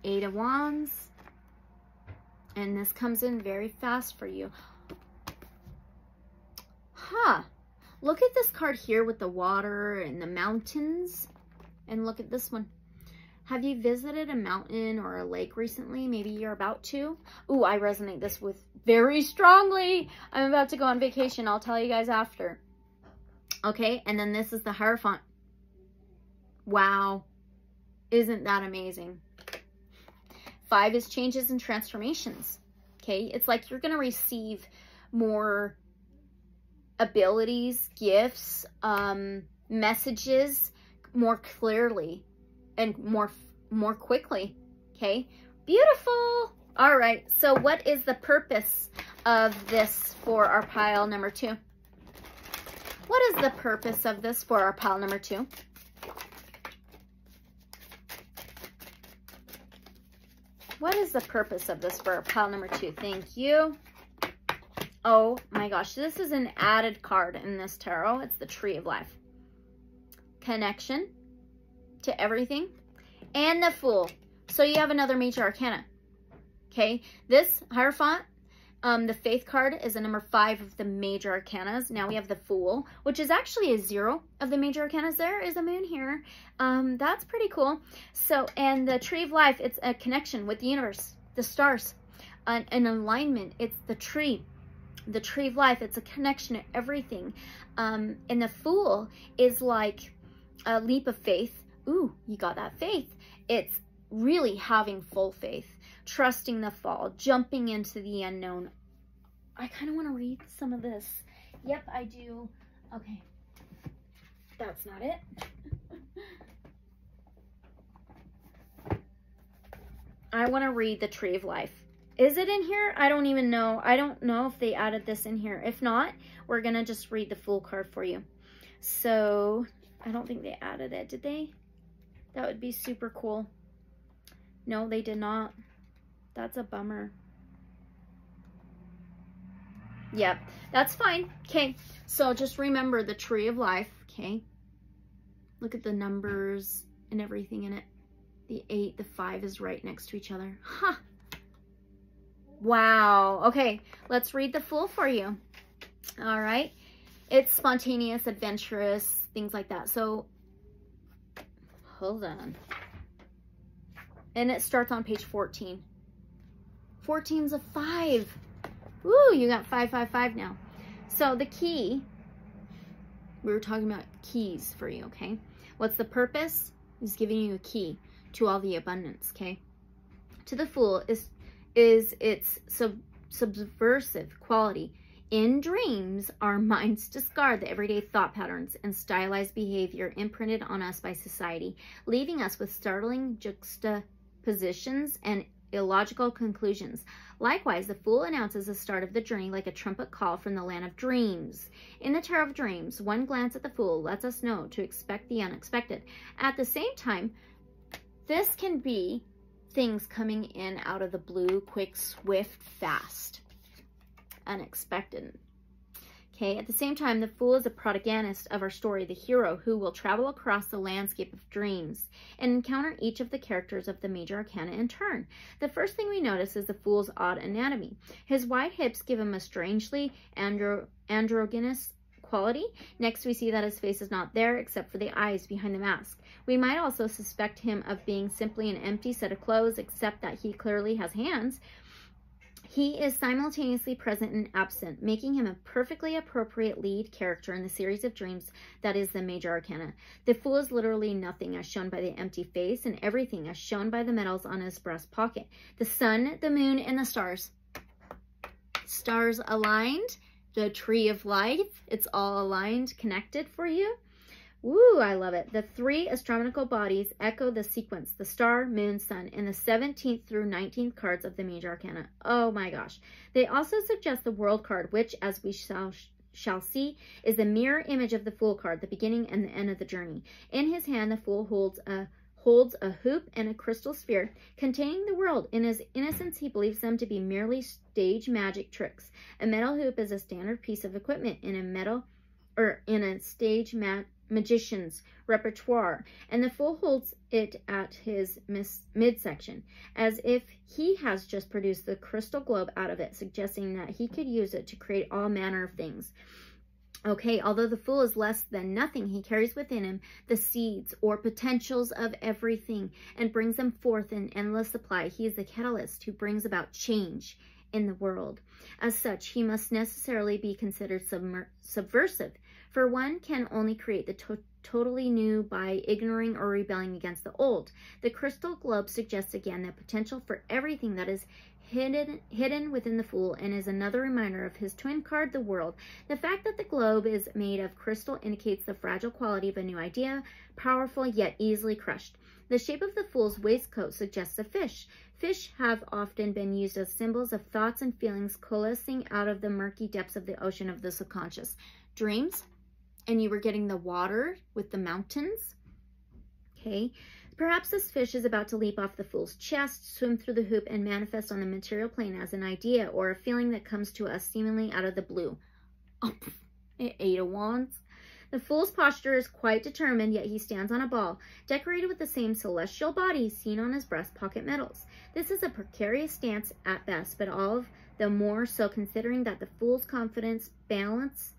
8 of Wands. And this comes in very fast for you. Huh. Look at this card here with the water and the mountains. And look at this one. Have you visited a mountain or a lake recently? Maybe you're about to. Ooh, I resonate this with very strongly. I'm about to go on vacation. I'll tell you guys after. Okay, and then this is the Hierophant. Wow. Isn't that amazing? 5 is changes and transformations. Okay, it's like you're going to receive more abilities, gifts, messages more clearly and more quickly. Okay, beautiful. All right, so what is the purpose of this for our pile number 2? What is the purpose of this for our pile number 2? What is the purpose of this for pile number 2? Thank you. Oh my gosh, this is an added card in this tarot. It's the Tree of Life. Connection to everything. And the Fool. So you have another major arcana. Okay, this Hierophant, the Faith card is a number 5 of the major arcanas. Now we have the Fool, which is actually a 0 of the major arcanas. There is a moon here. That's pretty cool. So, and the Tree of Life, it's a connection with the universe, the stars, an alignment. It's the tree of life. It's a connection to everything. And the Fool is like a leap of faith. Ooh, you got that faith. It's really having full faith, trusting the fall, jumping into the unknown. I kind of want to read some of this. Yep, I do. Okay. That's not it. I want to read the Tree of Life. Is it in here? I don't even know. I don't know if they added this in here. If not, we're going to just read the Fool card for you. So, I don't think they added it. Did they? That would be super cool. No, they did not. That's a bummer. Yep, that's fine. Okay, so just remember the Tree of Life. Okay, look at the numbers and everything in it. The 8, the 5 is right next to each other. Huh. Wow. Okay, let's read the Fool for you. All right. It's spontaneous, adventurous, things like that. So, hold on. And it starts on page 14. 14's a 5. Woo, you got 5, 5, 5 now. So the key, we were talking about keys for you, okay? What's the purpose? He's giving you a key to all the abundance, okay? To the Fool is its subversive quality. In dreams, our minds discard the everyday thought patterns and stylized behavior imprinted on us by society, leaving us with startling juxtapositions and illogical conclusions. Likewise, the Fool announces the start of the journey like a trumpet call from the land of dreams. In the Tarot of Dreams, one glance at the Fool lets us know to expect the unexpected. At the same time, this can be things coming in out of the blue, quick, swift, fast, unexpected. Okay, at the same time, the Fool is the protagonist of our story, the hero who will travel across the landscape of dreams and encounter each of the characters of the major arcana in turn. The first thing we notice is the Fool's odd anatomy. His wide hips give him a strangely androgynous quality. Next, we see that his face is not there except for the eyes behind the mask. We might also suspect him of being simply an empty set of clothes, except that he clearly has hands. He is simultaneously present and absent, making him a perfectly appropriate lead character in the series of dreams that is the major arcana. The Fool is literally nothing as shown by the empty face, and everything as shown by the medals on his breast pocket. The sun, the moon, and the stars. Stars aligned, the tree of life, it's all aligned, connected for you. Woo, I love it. The 3 astronomical bodies echo the sequence, the star, moon, sun, in the 17th through 19th cards of the major arcana. Oh my gosh. They also suggest the world card, which, as we shall see, is the mirror image of the Fool card, the beginning and the end of the journey. In his hand, the Fool holds a hoop and a crystal sphere containing the world. In his innocence, he believes them to be merely stage magic tricks. A metal hoop is a standard piece of equipment in a stage magician's repertoire, and the Fool holds it at his midsection, as if he has just produced the crystal globe out of it, suggesting that he could use it to create all manner of things. Okay, although the Fool is less than nothing, he carries within him the seeds or potentials of everything and brings them forth in endless supply. He is the catalyst who brings about change in the world. As such, he must necessarily be considered subversive, for one can only create the totally new by ignoring or rebelling against the old. The crystal globe suggests again the potential for everything that is hidden within the Fool, and is another reminder of his twin card, the world. The fact that the globe is made of crystal indicates the fragile quality of a new idea, powerful yet easily crushed. The shape of the Fool's waistcoat suggests a fish. Fish have often been used as symbols of thoughts and feelings coalescing out of the murky depths of the ocean of the subconscious. Dreams, and you were getting the water with the mountains. Okay, perhaps this fish is about to leap off the Fool's chest, swim through the hoop, and manifest on the material plane as an idea or a feeling that comes to us seemingly out of the blue. Oh, 8 of Wands. The Fool's posture is quite determined, yet he stands on a ball, decorated with the same celestial body seen on his breast pocket medals. This is a precarious stance at best, but all the more so considering that the Fool's confident balance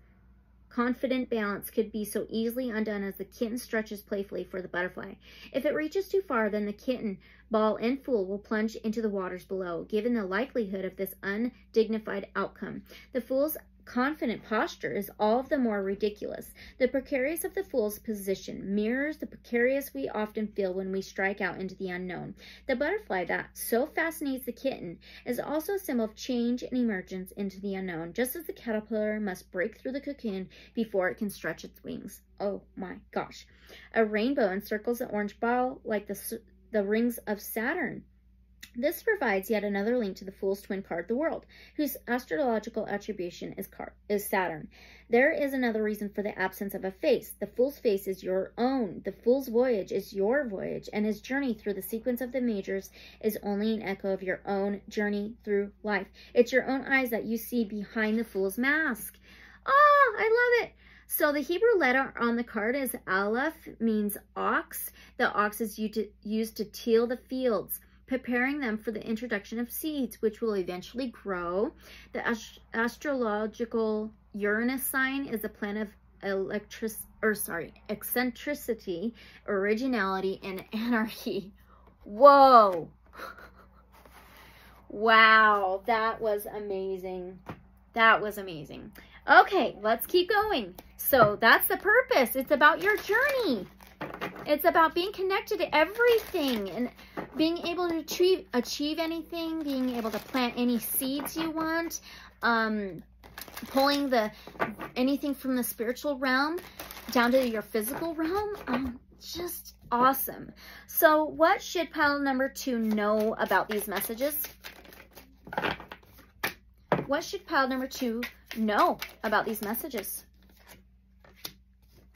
could be so easily undone as the kitten stretches playfully for the butterfly. If it reaches too far, then the kitten, ball, and Fool will plunge into the waters below, given the likelihood of this undignified outcome. The Fool's confident posture is all the more ridiculous. The precarious of the Fool's position mirrors the precarious we often feel when we strike out into the unknown. The butterfly that so fascinates the kitten is also a symbol of change and emergence into the unknown, just as the caterpillar must break through the cocoon before it can stretch its wings. Oh my gosh. A rainbow encircles the orange ball like the rings of Saturn. This provides yet another link to the Fool's twin card, the world, whose astrological attribution is Saturn. There is another reason for the absence of a face. The Fool's face is your own. The Fool's voyage is your voyage, and his journey through the sequence of the majors is only an echo of your own journey through life. It's your own eyes that you see behind the Fool's mask. Oh, I love it. So the Hebrew letter on the card is Aleph, means ox. The ox is used to till the fields, preparing them for the introduction of seeds, which will eventually grow. The astrological Uranus sign is the planet of eccentricity, originality, and anarchy. Whoa! Wow, that was amazing. That was amazing. Okay, let's keep going. So that's the purpose. It's about your journey. It's about being connected to everything and being able to achieve anything, being able to plant any seeds you want, pulling anything from the spiritual realm down to your physical realm. Just awesome. So what should pile number 2 know about these messages? What should pile number 2 know about these messages?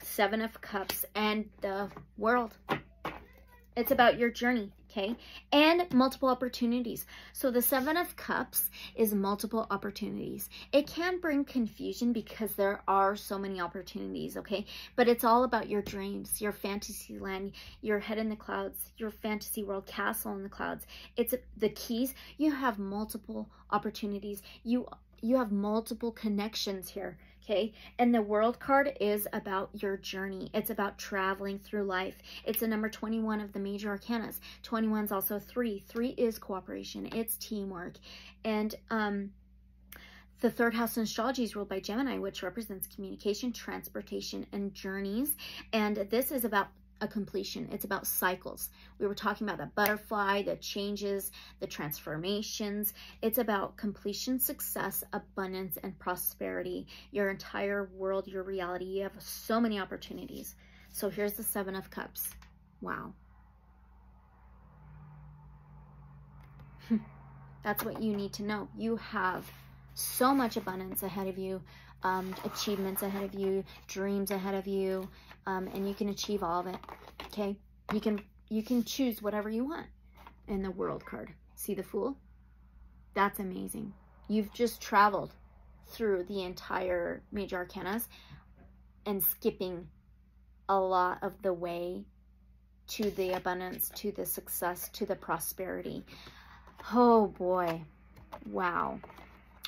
7 of Cups and the World. It's about your journey, okay? And multiple opportunities. So the 7 of Cups is multiple opportunities. It can bring confusion because there are so many opportunities, okay? But it's all about your dreams, your fantasy land, your head in the clouds, your fantasy world, castle in the clouds. It's the keys. You have multiple opportunities. You have multiple connections here, okay? And the World card is about your journey. It's about traveling through life. It's a number 21 of the major arcanas. 21 is also 3. 3 is cooperation. It's teamwork. And the 3rd house in astrology is ruled by Gemini, which represents communication, transportation, and journeys. And this is about a completion. It's about cycles. We were talking about the butterfly, the changes, the transformations. It's about completion, success, abundance, and prosperity. Your entire world, your reality. You have so many opportunities. So here's the 7 of Cups. Wow. That's what you need to know. You have so much abundance ahead of you, achievements ahead of you, dreams ahead of you, and you can achieve all of it, okay? You can choose whatever you want in the World card. See the Fool? That's amazing. You've just traveled through the entire major arcanas and skipping a lot of the way to the abundance, to the success, to the prosperity. Oh boy. Wow.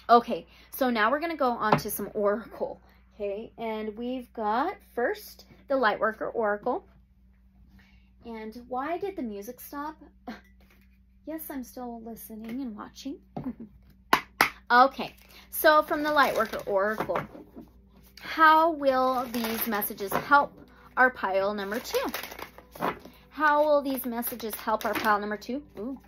Okay, so now we're going to go on to some Oracle, okay? And we've got first the Lightworker Oracle. And why did the music stop? Yes, I'm still listening and watching. Okay, so from the Lightworker Oracle, how will these messages help our pile number 2? How will these messages help our pile number 2? Ooh.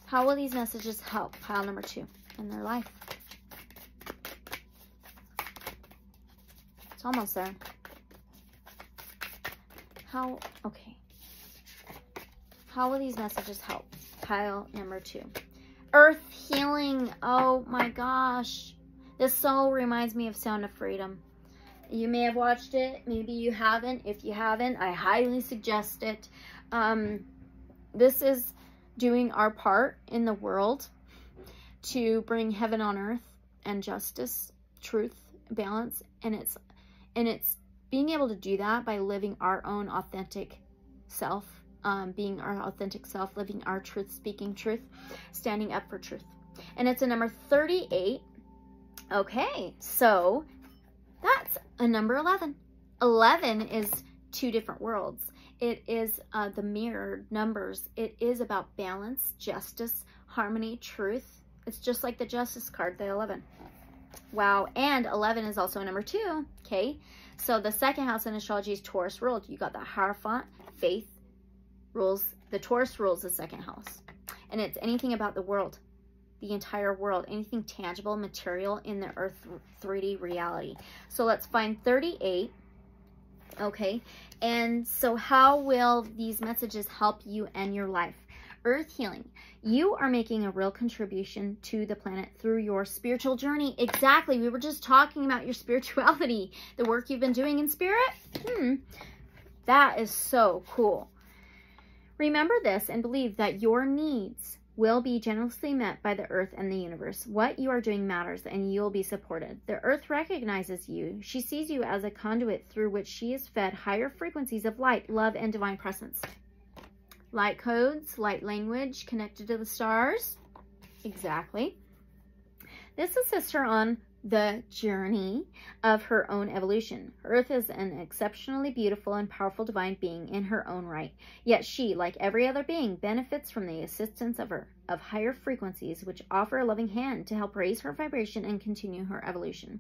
How will these messages help pile number 2 in their life? It's almost there. Okay. How will these messages help pile number 2? Earth healing. Oh my gosh. This so reminds me of Sound of Freedom. You may have watched it. Maybe you haven't. If you haven't, I highly suggest it. This is doing our part in the world to bring heaven on earth and justice, truth, balance, and it's being able to do that by living our own authentic self, being our authentic self, living our truth, speaking truth, standing up for truth. And it's a number 38. Okay, so that's a number 11. 11 is 2 different worlds. It is the mirrored numbers. It is about balance, justice, harmony, truth. It's just like the Justice card, the 11. Wow, and 11 is also a number 2, okay? So the 2nd house in astrology is Taurus ruled. You got the Hierophant, faith rules. The Taurus rules the 2nd house. And it's anything about the world, the entire world, anything tangible, material in the earth 3D reality. So let's find 38. Okay, and so how will these messages help you and your life? Earth healing. You are making a real contribution to the planet through your spiritual journey. Exactly. We were just talking about your spirituality, the work you've been doing in spirit. That is so cool. Remember this and believe that your needs will be generously met by the earth and the universe. What you are doing matters and you'll be supported. The earth recognizes you. She sees you as a conduit through which she is fed higher frequencies of light, love, and divine presence. Light codes, light language connected to the stars. Exactly. This assists her on the journey of her own evolution. Earth is an exceptionally beautiful and powerful divine being in her own right. Yet she, like every other being, benefits from the assistance of higher frequencies, which offer a loving hand to help raise her vibration and continue her evolution.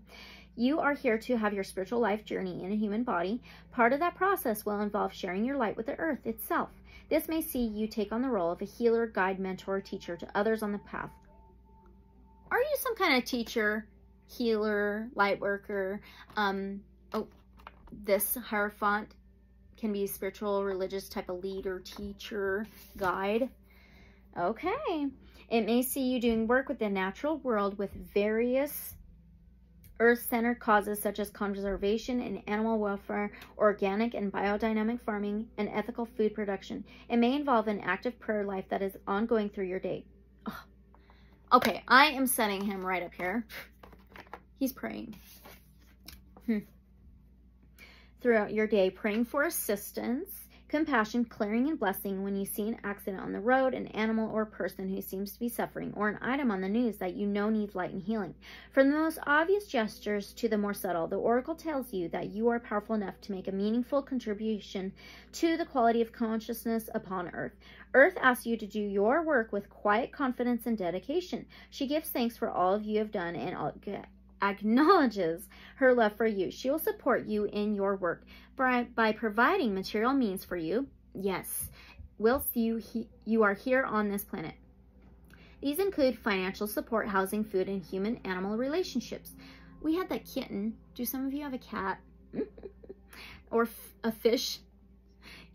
You are here to have your spiritual life journey in a human body. Part of that process will involve sharing your light with the earth itself. This may see you take on the role of a healer, guide, mentor, teacher to others on the path. Are you some kind of teacher healer, light worker. Oh, this Hierophant can be spiritual, religious type of leader, teacher, guide. Okay. It may see you doing work with the natural world with various earth-centered causes such as conservation and animal welfare, organic and biodynamic farming, and ethical food production. It may involve an active prayer life that is ongoing through your day. Oh. Okay, I am setting him right up here. He's praying. Throughout your day, praying for assistance, compassion, clearing, and blessing when you see an accident on the road, an animal or person who seems to be suffering, or an item on the news that you know needs light and healing. From the most obvious gestures to the more subtle, the Oracle tells you that you are powerful enough to make a meaningful contribution to the quality of consciousness upon Earth. Earth asks you to do your work with quiet confidence and dedication. She gives thanks for all of you have done and acknowledges her love for you. She will support you in your work by providing material means for you, yes, whilst you are here on this planet. These include financial support, housing, food, and human-animal relationships. We had that kitten. Do some of you have a cat? Or a fish?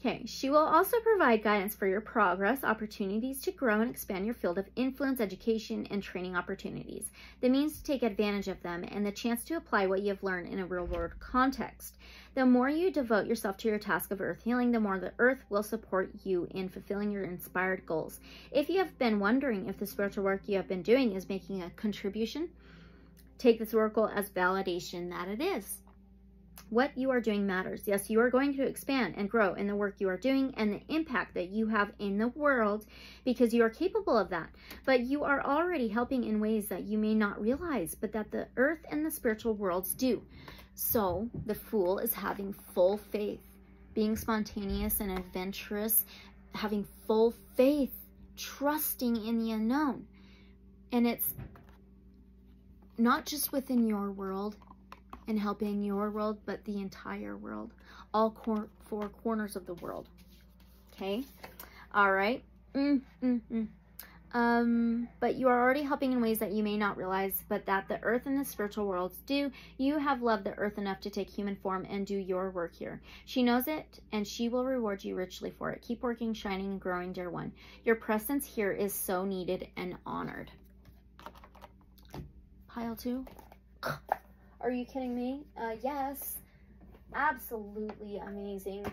Okay, she will also provide guidance for your progress, opportunities to grow and expand your field of influence, education, and training opportunities, the means to take advantage of them, and the chance to apply what you have learned in a real-world context. The more you devote yourself to your task of earth healing, the more the earth will support you in fulfilling your inspired goals. If you have been wondering if the spiritual work you have been doing is making a contribution, take this oracle as validation that it is. What you are doing matters. Yes, you are going to expand and grow in the work you are doing and the impact that you have in the world because you are capable of that. But you are already helping in ways that you may not realize, but that the earth and the spiritual worlds do. So the Fool is having full faith, being spontaneous and adventurous, having full faith, trusting in the unknown. And it's not just within your world and helping your world, but the entire world, all four corners of the world. Okay, all right. But you are already helping in ways that you may not realize, but that the earth and the spiritual worlds do. You have loved the earth enough to take human form and do your work here. She knows it, and she will reward you richly for it. Keep working, shining, and growing, dear one. Your presence here is so needed and honored. Pile 2. Are you kidding me? Yes. Absolutely amazing.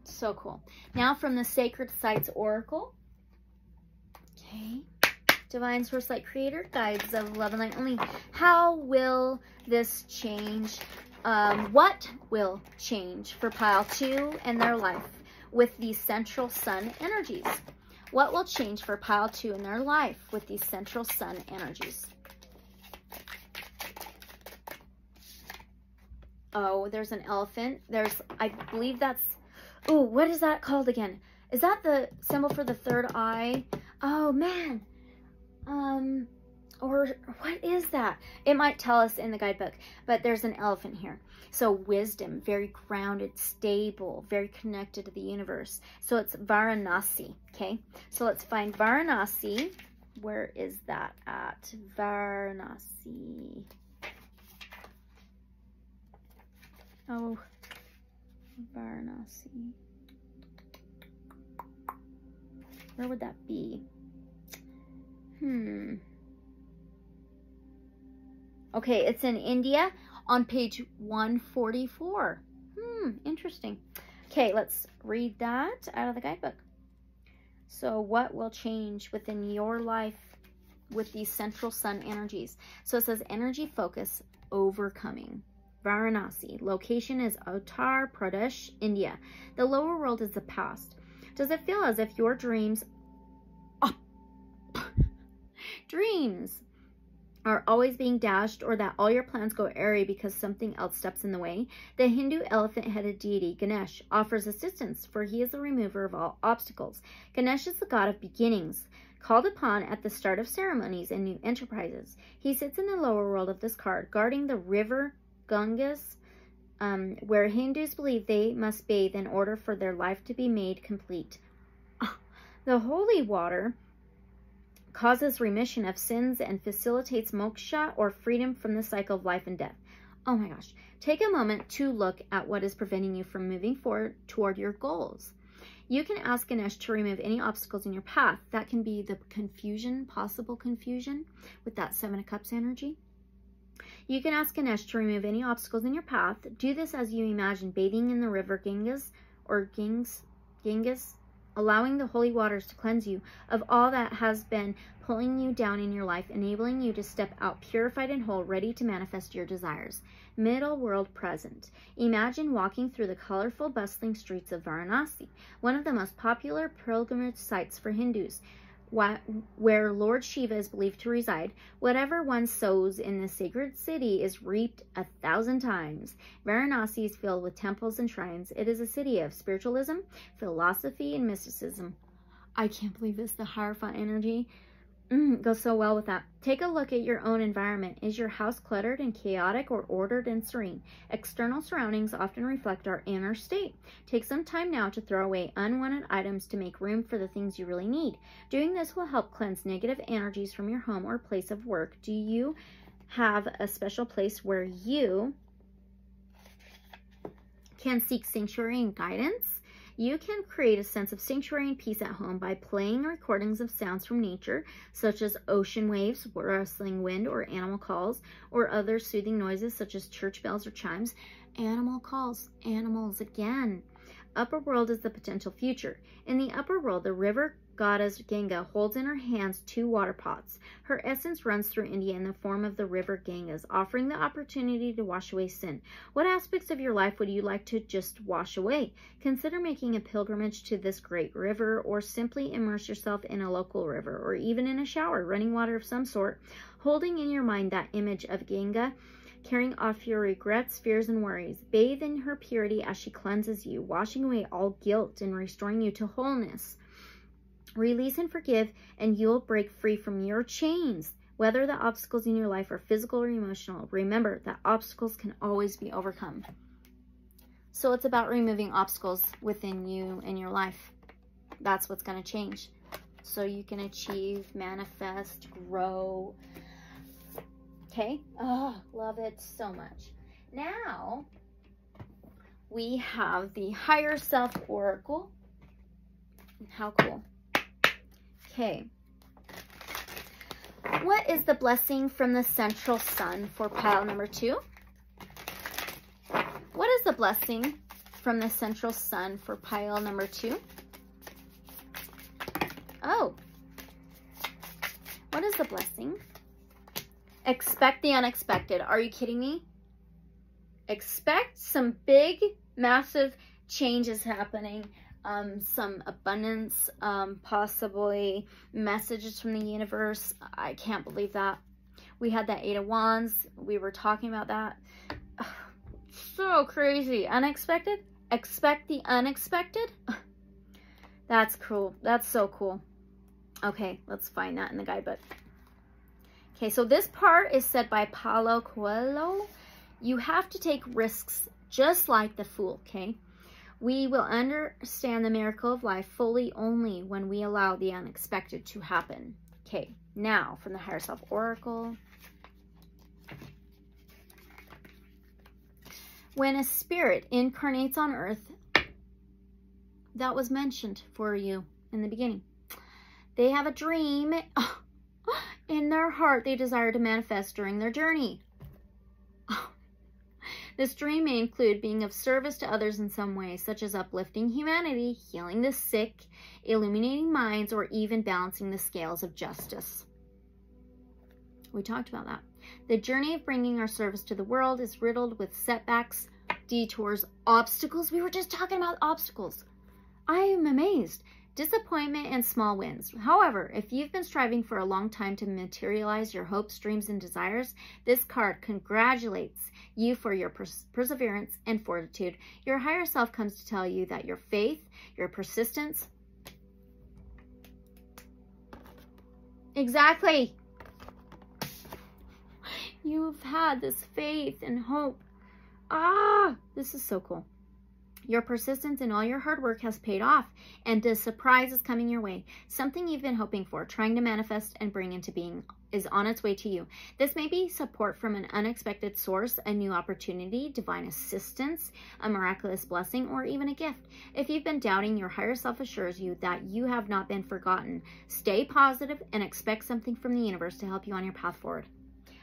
So cool. Now from the Sacred Sites Oracle. Okay. Divine Source Light Creator, Guides of Love and Light Only. How will this change? What will change for Pile 2 and their life with these Central Sun energies? What will change for Pile 2 in their life with these Central Sun energies? Oh, there's an elephant. There's, I believe that's, oh, what is that called again? Is that the symbol for the third eye? Oh, man. Or what is that? It might tell us in the guidebook, but there's an elephant here. So wisdom, very grounded, stable, very connected to the universe. So it's Varanasi, okay? So let's find Varanasi. Where is that at? Varanasi. Oh, Varanasi. Where would that be? Okay, it's in India on page 144. Interesting. Okay, let's read that out of the guidebook. So what will change within your life with these Central Sun energies? So it says energy focus, overcoming. Varanasi. Location is Uttar Pradesh, India. The lower world is the past. Does it feel as if your dreams are always being dashed, or that all your plans go airy because something else steps in the way? The Hindu elephant-headed deity Ganesh offers assistance, for he is the remover of all obstacles. Ganesh is the god of beginnings, called upon at the start of ceremonies and new enterprises. He sits in the lower world of this card, guarding the river Ganges, where Hindus believe they must bathe in order for their life to be made complete. The holy water causes remission of sins and facilitates moksha, or freedom from the cycle of life and death. Oh my gosh. Take a moment to look at what is preventing you from moving forward toward your goals. You can ask Ganesh to remove any obstacles in your path. That can be the confusion, possible confusion with that 7 of Cups energy. You can ask Ganesh to remove any obstacles in your path. Do this as you imagine bathing in the river Ganges, allowing the holy waters to cleanse you of all that has been pulling you down in your life, enabling you to step out purified and whole, ready to manifest your desires. Middle world present. Imagine walking through the colorful, bustling streets of Varanasi, one of the most popular pilgrimage sites for Hindus, where Lord Shiva is believed to reside. Whatever one sows in the sacred city is reaped 1,000 times. Varanasi is filled with temples and shrines. It is a city of spiritualism, philosophy, and mysticism. I can't believe this, the Hierophant energy. Goes so well with that. Take a look at your own environment. Is your house cluttered and chaotic, or ordered and serene? External surroundings often reflect our inner state. Take some time now to throw away unwanted items to make room for the things you really need. Doing this will help cleanse negative energies from your home or place of work. Do you have a special place where you can seek sanctuary and guidance? You can create a sense of sanctuary and peace at home by playing recordings of sounds from nature, such as ocean waves, rustling wind, or animal calls, or other soothing noises such as church bells or chimes. Animal calls, animals again. Upper world is the potential future. In the upper world, the river goddess Ganga holds in her hands 2 water pots. Her essence runs through India in the form of the river Ganges, offering the opportunity to wash away sin. What aspects of your life would you like to just wash away? Consider making a pilgrimage to this great river, or simply immerse yourself in a local river, or even in a shower, running water of some sort, holding in your mind that image of Ganga, carrying off your regrets, fears, and worries. Bathe in her purity as she cleanses you, washing away all guilt and restoring you to wholeness. Release and forgive, and you'll break free from your chains. Whether the obstacles in your life are physical or emotional, remember that obstacles can always be overcome. So it's about removing obstacles within you and your life. That's what's going to change. So you can achieve, manifest, grow. Okay? Oh, love it so much. Now, we have the Higherself Oracle. How cool. Okay. What is the blessing from the central sun for pile number 2? What is the blessing from the central sun for pile number 2? Oh. What is the blessing? Expect the unexpected. Are you kidding me? Expect some big, massive changes happening. Some abundance, possibly messages from the universe. I can't believe that. We had that 8 of Wands. We were talking about that. So crazy. Unexpected? Expect the unexpected? That's cool. That's so cool. Okay, let's find that in the guidebook. Okay, so this part is said by Paulo Coelho. You have to take risks just like the Fool, okay? We will understand the miracle of life fully only when we allow the unexpected to happen. Okay, now from the Higherself Oracle. When a spirit incarnates on earth, that was mentioned for you in the beginning. They have a dream in their heart they desire to manifest during their journey. This dream may include being of service to others in some way, such as uplifting humanity, healing the sick, illuminating minds, or even balancing the scales of justice. We talked about that. The journey of bringing our service to the world is riddled with setbacks, detours, obstacles. We were just talking about obstacles. I am amazed. Disappointment and small wins. However, if you've been striving for a long time to materialize your hopes, dreams, and desires, this card congratulates you for your perseverance and fortitude. Your higher self comes to tell you that your faith, your persistence, exactly. You've had this faith and hope. Ah, this is so cool. Your persistence and all your hard work has paid off, and the surprise is coming your way. Something you've been hoping for, trying to manifest and bring into being, is on its way to you. This may be support from an unexpected source, a new opportunity, divine assistance, a miraculous blessing, or even a gift. If you've been doubting, your higher self assures you that you have not been forgotten. Stay positive and expect something from the universe to help you on your path forward.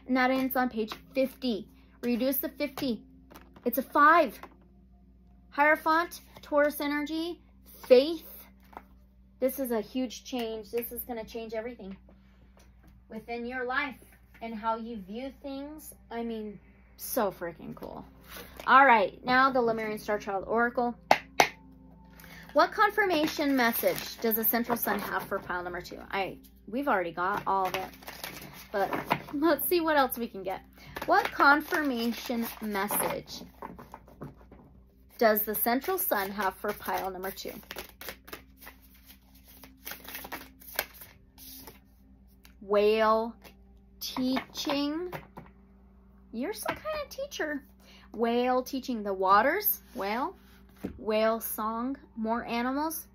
And that ends on page 50. Reduce the 50. It's a 5. Hierophant, Taurus energy, faith. This is a huge change. This is going to change everything within your life and how you view things. I mean, so freaking cool. All right, now the Lemurian Starchild Oracle. What confirmation message does the central sun have for pile number 2? We've already got all of it, but let's see what else we can get. What confirmation message does the central sun have for pile number 2? Whale teaching. You're some kind of teacher. Whale teaching the waters. Whale song. More animals.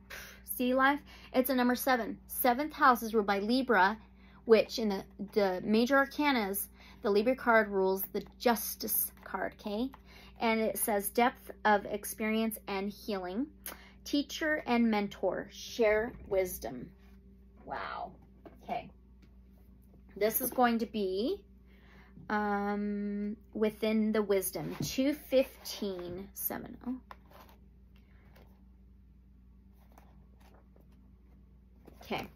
Sea life. It's a number 7. 7th house is ruled by Libra, which in the major arcanas, the Libra card rules the Justice card, okay? And it says depth of experience and healing. Teacher and mentor. Share wisdom. Wow. Okay. This is going to be within the wisdom. 21570. Okay.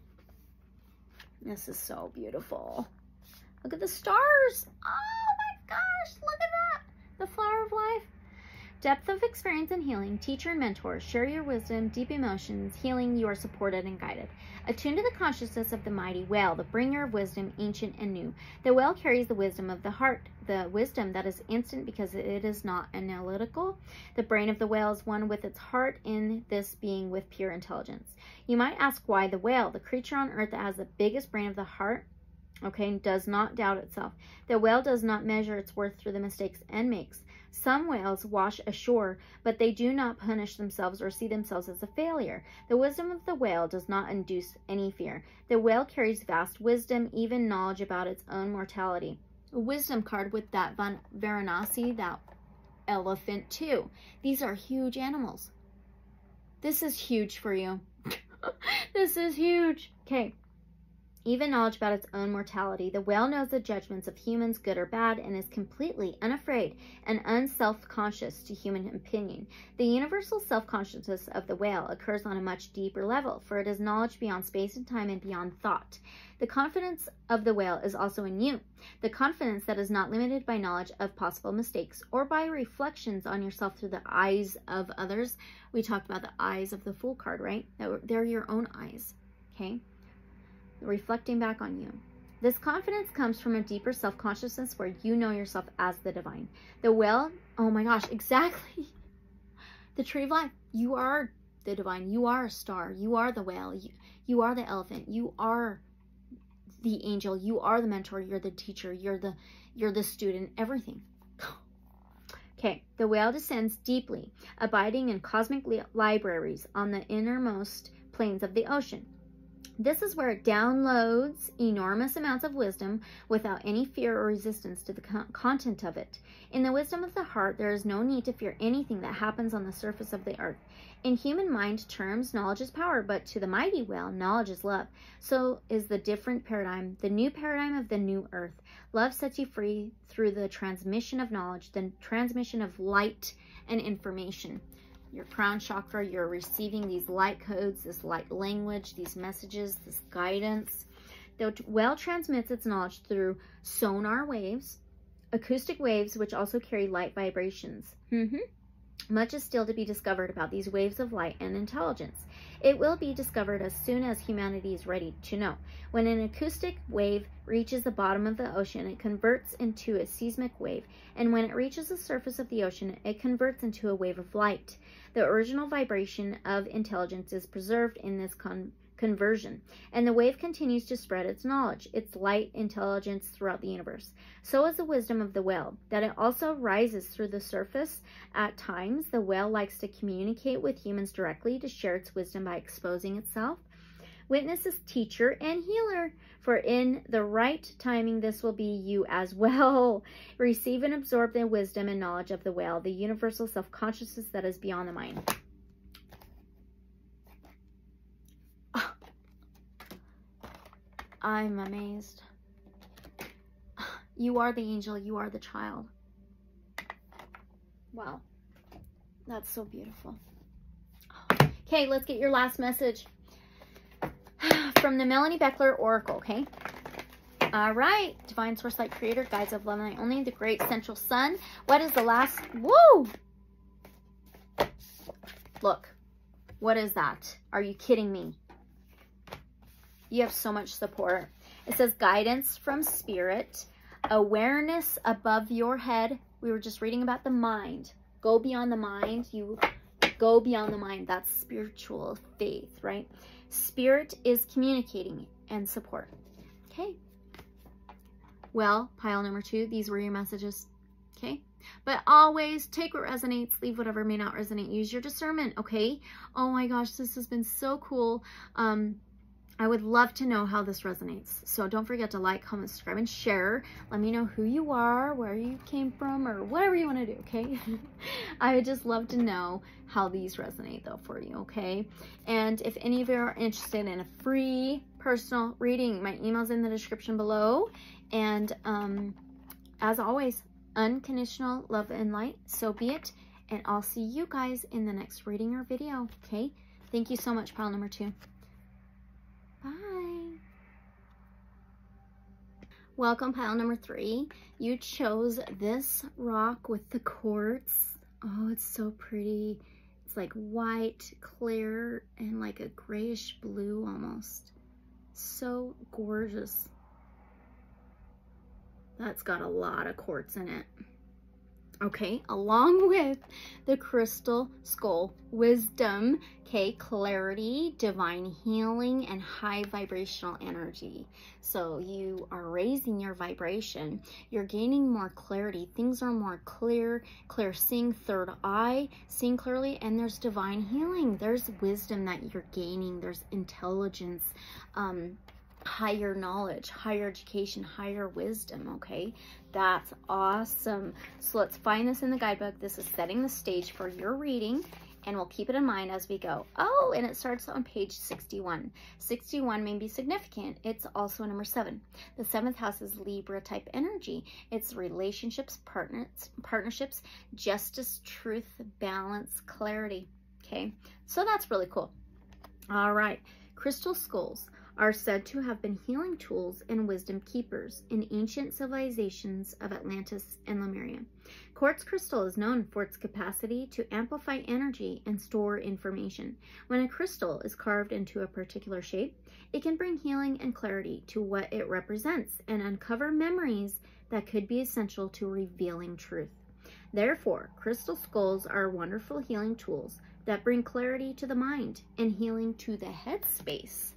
This is so beautiful. Look at the stars. Oh my gosh. Look at that. The flower of life. Depth of experience and healing. Teacher and mentor. Share your wisdom, deep emotions. Healing, you are supported and guided. Attune to the consciousness of the mighty whale, the bringer of wisdom, ancient and new. The whale carries the wisdom of the heart, the wisdom that is instant because it is not analytical. The brain of the whale is one with its heart, in this being with pure intelligence. You might ask why the whale, the creature on earth that has the biggest brain of the heart, okay, does not doubt itself. The whale does not measure its worth through the mistakes it makes. Some whales wash ashore, but they do not punish themselves or see themselves as a failure. The wisdom of the whale does not induce any fear. The whale carries vast wisdom, even knowledge about its own mortality. A wisdom card with that Varanasi, that elephant too. These are huge animals. This is huge for you. This is huge. Okay. Even knowledge about its own mortality. The whale knows the judgments of humans, good or bad, and is completely unafraid and unself-conscious to human opinion. The universal self-consciousness of the whale occurs on a much deeper level, for it is knowledge beyond space and time and beyond thought. The confidence of the whale is also in you. The confidence that is not limited by knowledge of possible mistakes or by reflections on yourself through the eyes of others. We talked about the eyes of the Fool card, right? They're your own eyes, okay? Reflecting back on you. This confidence comes from a deeper self-consciousness where you know yourself as the divine. The whale, oh my gosh, exactly. The tree of life. You are the divine. You are a star. You are the whale. You are the elephant. You are the angel. You are the mentor. You're the teacher. You're the student. Everything. Okay, the whale descends deeply, abiding in cosmic libraries on the innermost planes of the ocean. This is where it downloads enormous amounts of wisdom without any fear or resistance to the content of it. In the wisdom of the heart, there is no need to fear anything that happens on the surface of the earth. In human mind terms, knowledge is power, but to the mighty whale, knowledge is love. So is the different paradigm, the new paradigm of the new earth. Love sets you free through the transmission of knowledge, the transmission of light and information. Your crown chakra, you're receiving these light codes, this light language, these messages, this guidance. The whale transmits its knowledge through sonar waves, acoustic waves, which also carry light vibrations. Much is still to be discovered about these waves of light and intelligence. It will be discovered as soon as humanity is ready to know. When an acoustic wave reaches the bottom of the ocean, it converts into a seismic wave, and when it reaches the surface of the ocean, it converts into a wave of light. The original vibration of intelligence is preserved in this conversion, and the wave continues to spread its knowledge, its light intelligence throughout the universe. So is the wisdom of the whale, that it also rises through the surface. At times, the whale likes to communicate with humans directly to share its wisdom by exposing itself. Witness is teacher and healer, for in the right timing, this will be you as well. Receive and absorb the wisdom and knowledge of the whale, the universal self-consciousness that is beyond the mind. I'm amazed. You are the angel. You are the child. Wow. That's so beautiful. Okay, let's get your last message from the Melanie Beckler Oracle, okay? All right. Divine Source Light Creator, Guides of Love and Light Only, the Great Central Sun. What is the last? Woo! Look. What is that? Are you kidding me? You have so much support. It says guidance from spirit, awareness above your head. We were just reading about the mind. Go beyond the mind. You go beyond the mind. That's spiritual faith, right? Spirit is communicating and support. Okay. Well, pile number 2, these were your messages. Okay. But always take what resonates, leave whatever may not resonate. Use your discernment. Okay. Oh my gosh, this has been so cool. I would love to know how this resonates. So don't forget to like, comment, subscribe, and share. Let me know who you are, where you came from, or whatever you want to do, okay? I would just love to know how these resonate, though, for you, okay? And if any of you are interested in a free personal reading, my email's in the description below. And as always, unconditional love and light. So be it. And I'll see you guys in the next reading or video, okay? Thank you so much, pile number 2. Bye. Welcome, pile number 3. You chose this rock with the quartz. Oh, it's so pretty. It's like white, clear, and like a grayish blue almost. So gorgeous. That's got a lot of quartz in it. Okay, along with the crystal skull wisdom, okay, clarity, divine healing, and high vibrational energy. So you are raising your vibration. You're gaining more clarity. Things are more clear, seeing, third eye, seeing clearly, and there's divine healing. There's wisdom that you're gaining. There's intelligence, higher knowledge, higher education, higher wisdom, okay? That's awesome. So let's find this in the guidebook. This is setting the stage for your reading, and we'll keep it in mind as we go. Oh, and it starts on page 61. 61 may be significant. It's also number 7. The 7th house is Libra type energy. It's relationships, partnerships, justice, truth, balance, clarity, okay? So that's really cool. All right, crystal skulls are said to have been healing tools and wisdom keepers in ancient civilizations of Atlantis and Lemurian. Quartz crystal is known for its capacity to amplify energy and store information. When a crystal is carved into a particular shape, it can bring healing and clarity to what it represents and uncover memories that could be essential to revealing truth. Therefore, crystal skulls are wonderful healing tools that bring clarity to the mind and healing to the headspace.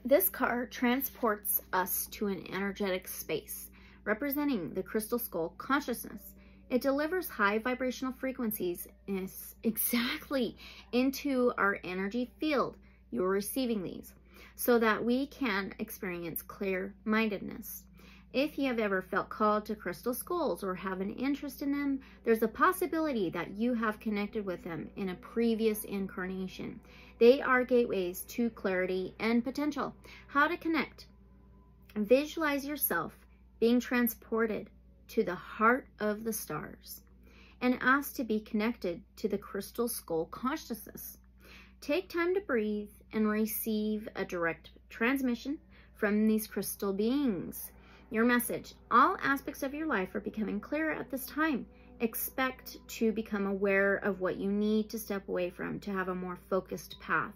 This card transports us to an energetic space, representing the crystal skull consciousness. It delivers high vibrational frequencies exactly into our energy field. You're receiving these so that we can experience clear-mindedness. If you have ever felt called to crystal skulls or have an interest in them, there's a possibility that you have connected with them in a previous incarnation. They are gateways to clarity and potential. How to connect? Visualize yourself being transported to the heart of the stars and ask to be connected to the crystal skull consciousness. Take time to breathe and receive a direct transmission from these crystal beings. Your message: all aspects of your life are becoming clearer at this time. Expect to become aware of what you need to step away from to have a more focused path.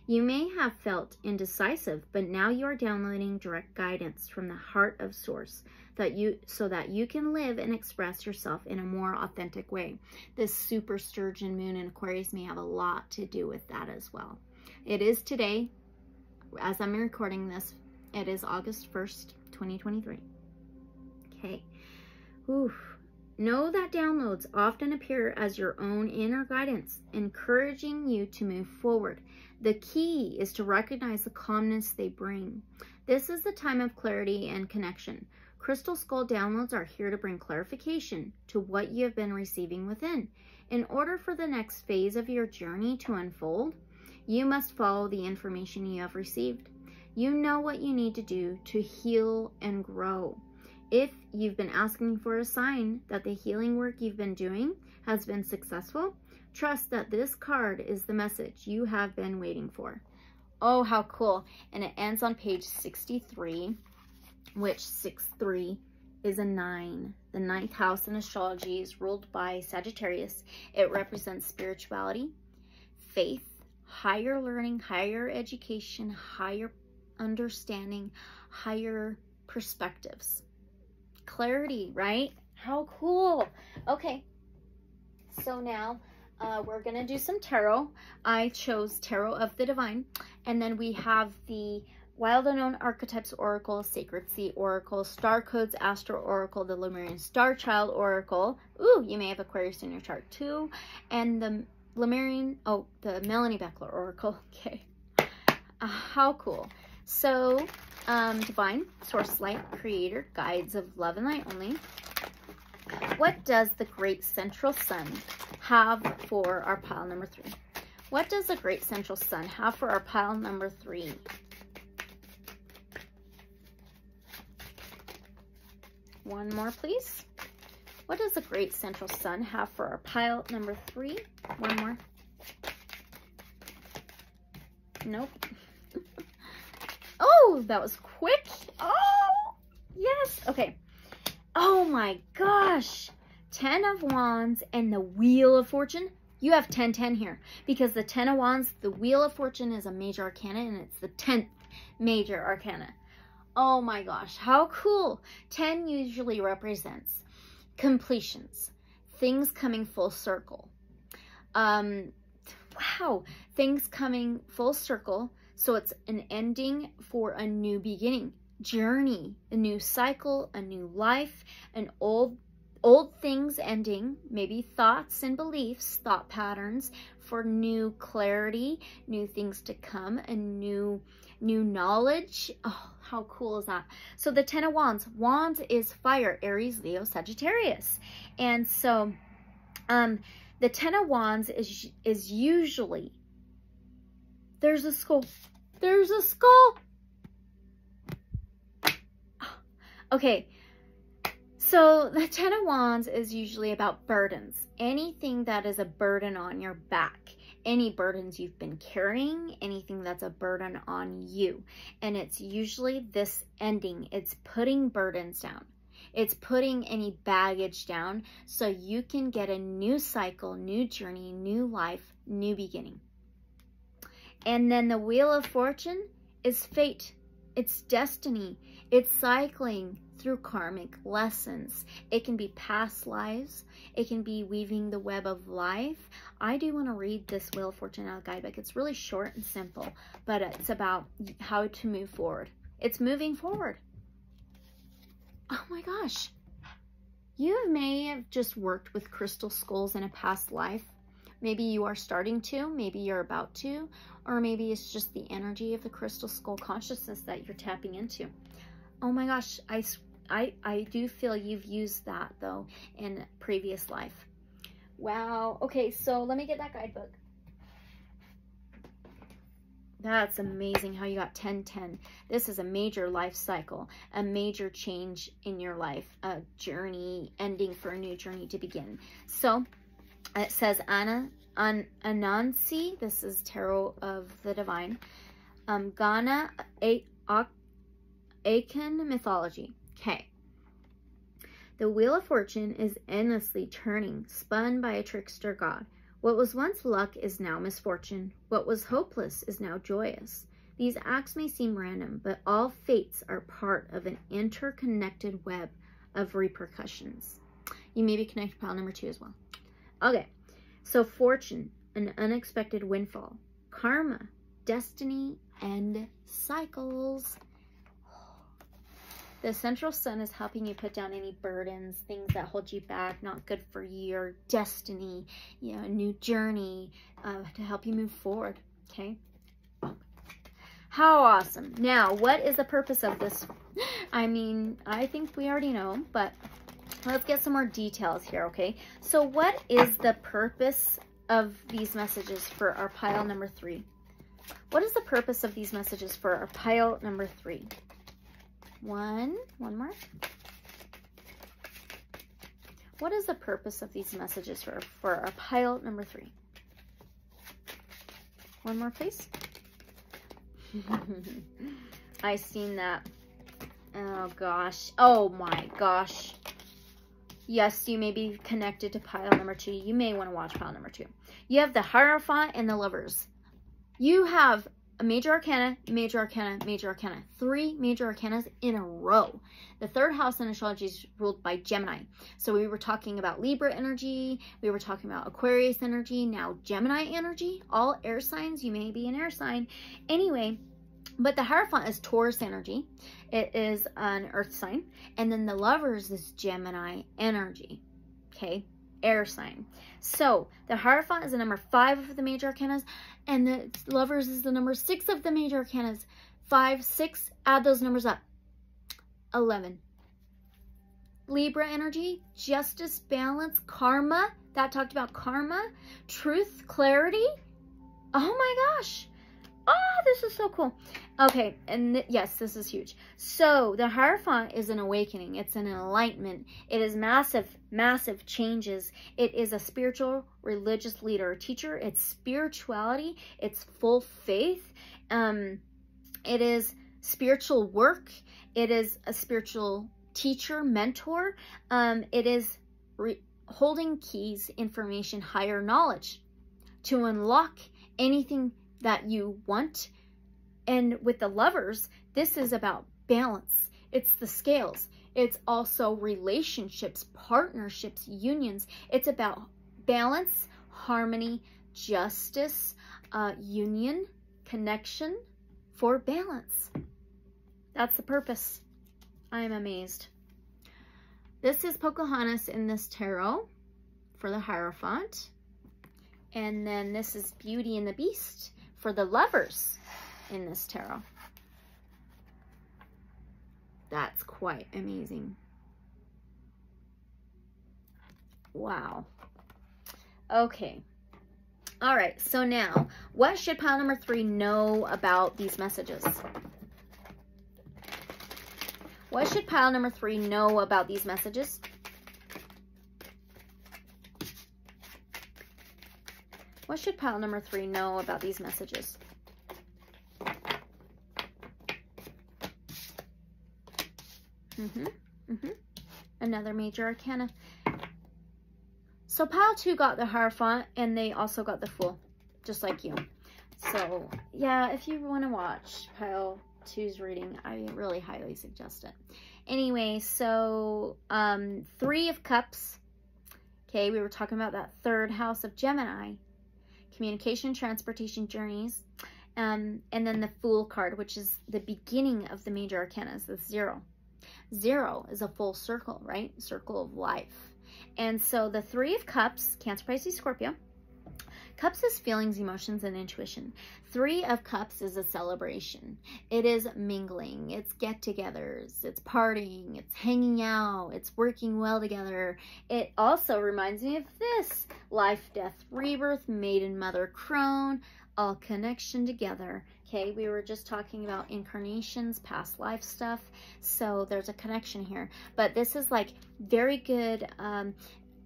You may have felt indecisive, but now you are downloading direct guidance from the heart of Source so that you can live and express yourself in a more authentic way. This super sturgeon moon in Aquarius may have a lot to do with that as well. It is today, as I'm recording this, it is August 1st, 2023. Okay. Oof. Know that downloads often appear as your own inner guidance, encouraging you to move forward. The key is to recognize the calmness they bring. This is the time of clarity and connection. Crystal Skull downloads are here to bring clarification to what you have been receiving within. In order for the next phase of your journey to unfold, you must follow the information you have received. You know what you need to do to heal and grow. If you've been asking for a sign that the healing work you've been doing has been successful, trust that this card is the message you have been waiting for. Oh, how cool. And it ends on page 63, which 63 is a 9. The 9th house in astrology is ruled by Sagittarius. It represents spirituality, faith, higher learning, higher education, higher understanding, higher perspectives. Clarity, right? How cool. Okay, so now we're gonna do some tarot. I chose Tarot of the Divine, and then we have the Wild Unknown Archetypes Oracle, Sacred Sea Oracle, Starcodes Astro Oracle, the Lemurian Starchild Oracle. Ooh, you may have Aquarius in your chart too, and the Lemurian, oh, the Melanie Beckler Oracle. Okay, how cool. So Divine, Source, Light, Creator, Guides of Love and Light only. What does the Great Central Sun have for our pile number 3? What does the Great Central Sun have for our pile number 3? One more, please. What does the Great Central Sun have for our pile number 3? One more. Nope. Oh, that was quick. Oh, yes. Okay. Oh my gosh. 10 of Wands and the Wheel of Fortune. You have 10-10 here because the 10 of Wands, the Wheel of Fortune is a major arcana and it's the 10th major arcana. Oh my gosh, how cool. 10 usually represents completions, things coming full circle. Wow, things coming full circle. So it's an ending for a new beginning, journey, a new cycle, a new life, an old things ending, maybe thoughts and beliefs, thought patterns for new clarity, new things to come, and new knowledge. Oh, how cool is that? So the 10 of Wands. Wands is fire, Aries, Leo, Sagittarius. And so the 10 of Wands is usually, there's a skull. There's a skull. Okay. So the 10 of Wands is usually about burdens. Anything that is a burden on your back. Any burdens you've been carrying. Anything that's a burden on you. And it's usually this ending. It's putting burdens down. It's putting any baggage down so you can get a new cycle, new journey, new life, new beginning. And then the Wheel of Fortune is fate. It's destiny. It's cycling through karmic lessons. It can be past lives. It can be weaving the web of life. I do want to read this Wheel of Fortune out of the guidebook. It's really short and simple, but it's about how to move forward. It's moving forward. Oh my gosh. You may have just worked with crystal skulls in a past life. Maybe you are starting to, maybe you're about to, or maybe it's just the energy of the crystal skull consciousness that you're tapping into. Oh my gosh, I do feel you've used that though in previous life. Wow. Okay, so let me get that guidebook. That's amazing how you got 10-10. This is a major life cycle, a major change in your life, a journey ending for a new journey to begin. So it says Anansi, this is Tarot of the Divine, Ghana, Akan mythology. Okay. The Wheel of Fortune is endlessly turning, spun by a trickster god. What was once luck is now misfortune. What was hopeless is now joyous. These acts may seem random, but all fates are part of an interconnected web of repercussions. You may be connected to pile number 2 as well. Okay, so fortune, an unexpected windfall. Karma, destiny, and cycles. The central sun is helping you put down any burdens, things that hold you back, not good for your destiny, you know, a new journey to help you move forward, okay? How awesome. Now, what is the purpose of this? I mean, I think we already know, but let's get some more details here, okay? So what is the purpose of these messages for our pile number 3? What is the purpose of these messages for our pile number 3? One more. What is the purpose of these messages for our pile number 3? One more, please. I seen that. Oh gosh. Oh my gosh. Yes, you may be connected to pile number 2. You may want to watch pile number 2. You have the Hierophant and the Lovers. You have a major arcana, major arcana, major arcana. 3 major arcanas in a row. The 3rd house in astrology is ruled by Gemini. So we were talking about Libra energy. We were talking about Aquarius energy. Now Gemini energy. All air signs. You may be an air sign. Anyway, but the Hierophant is Taurus energy. It is an earth sign. And then the Lovers is Gemini energy. Okay. Air sign. So the Hierophant is the number 5 of the major arcanas, and the Lovers is the number 6 of the major arcanas. 5, 6, add those numbers up. 11. Libra energy, justice, balance, karma. That talked about karma, truth, clarity. Oh my gosh. Oh, this is so cool. Okay, and yes, this is huge. So the Hierophant is an awakening. It's an enlightenment. It is massive, massive changes. It is a spiritual, religious leader, a teacher. It's spirituality. It's full faith. It is spiritual work. It is a spiritual teacher, mentor. It is holding keys, information, higher knowledge to unlock anything that you want. And with the Lovers, this is about balance. It's the scales. It's also relationships, partnerships, unions. It's about balance, harmony, justice, union, connection for balance. That's the purpose. I am amazed. This is Pocahontas in this tarot for the Hierophant. And then this is Beauty and the Beast for the Lovers in this tarot. That's quite amazing. Wow. Okay. All right. So now, what should pile number 3 know about these messages? What should pile number 3 know about these messages? What should pile number 3 know about these messages? Another major arcana. So pile 2 got the Hierophant, and they also got the Fool, just like you. So yeah, if you want to watch pile 2's reading, I really highly suggest it. Anyway, so 3 of Cups. Okay, we were talking about that 3rd house of Gemini. Communication, transportation, journeys. And then the Fool card, which is the beginning of the major arcanas, the 0. 0 is a full circle, right? Circle of life. And so the 3 of Cups, Cancer, Pisces, Scorpio. Cups is feelings, emotions, and intuition. 3 of Cups is a celebration. It is mingling. It's get-togethers. It's partying. It's hanging out. It's working well together. It also reminds me of this. Life, death, rebirth, maiden, mother, crone, all connection together. Okay, we were just talking about incarnations, past life stuff. So there's a connection here. But this is like very good, a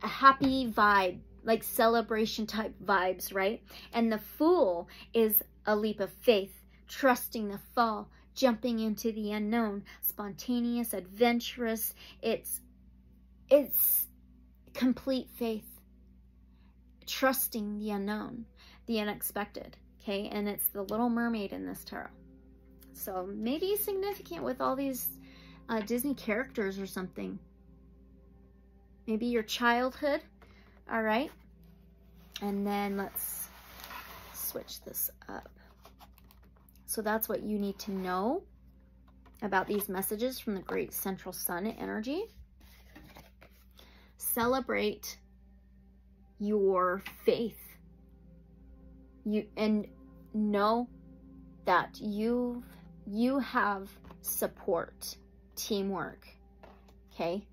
happy vibe, like celebration type vibes, right? And the Fool is a leap of faith, trusting the fall, jumping into the unknown, spontaneous, adventurous. It's complete faith. trusting the unknown, the unexpected, okay? And it's the little mermaid in this tarot. So maybe significant with all these Disney characters or something. Maybe your childhood. All right. And then let's switch this up. So that's what you need to know about these messages from the great central sun energy. Celebrate your faith. And know that you have support, teamwork. Okay?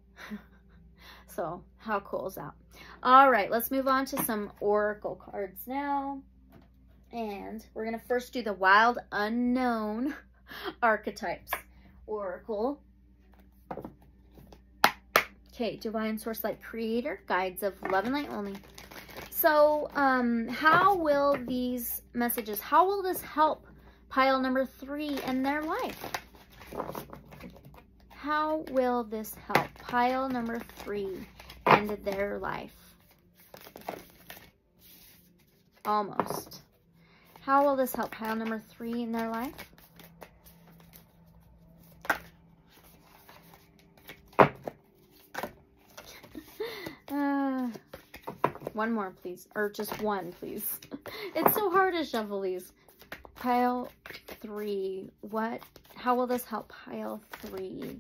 So how cool is that? All right, let's move on to some oracle cards now. And we're going to first do the wild unknown archetypes. Oracle. Okay, divine source light creator, guides of love and light only. So how will these messages, how will this help pile number 3 in their life? How will this help pile number 3 and their life? Almost. How will this help pile number 3 in their life? One more, please. Or just one, please. It's so hard to shuffle these. Pile 3. What? How will this help pile 3?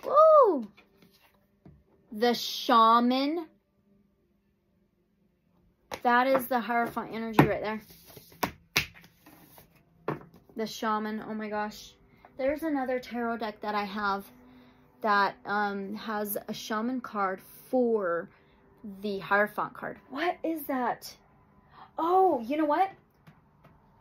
Woo! The shaman. That is the Hierophant energy right there. The shaman. Oh my gosh. There's another tarot deck that I have that has a shaman card for the Hierophant card. What is that? Oh, you know what?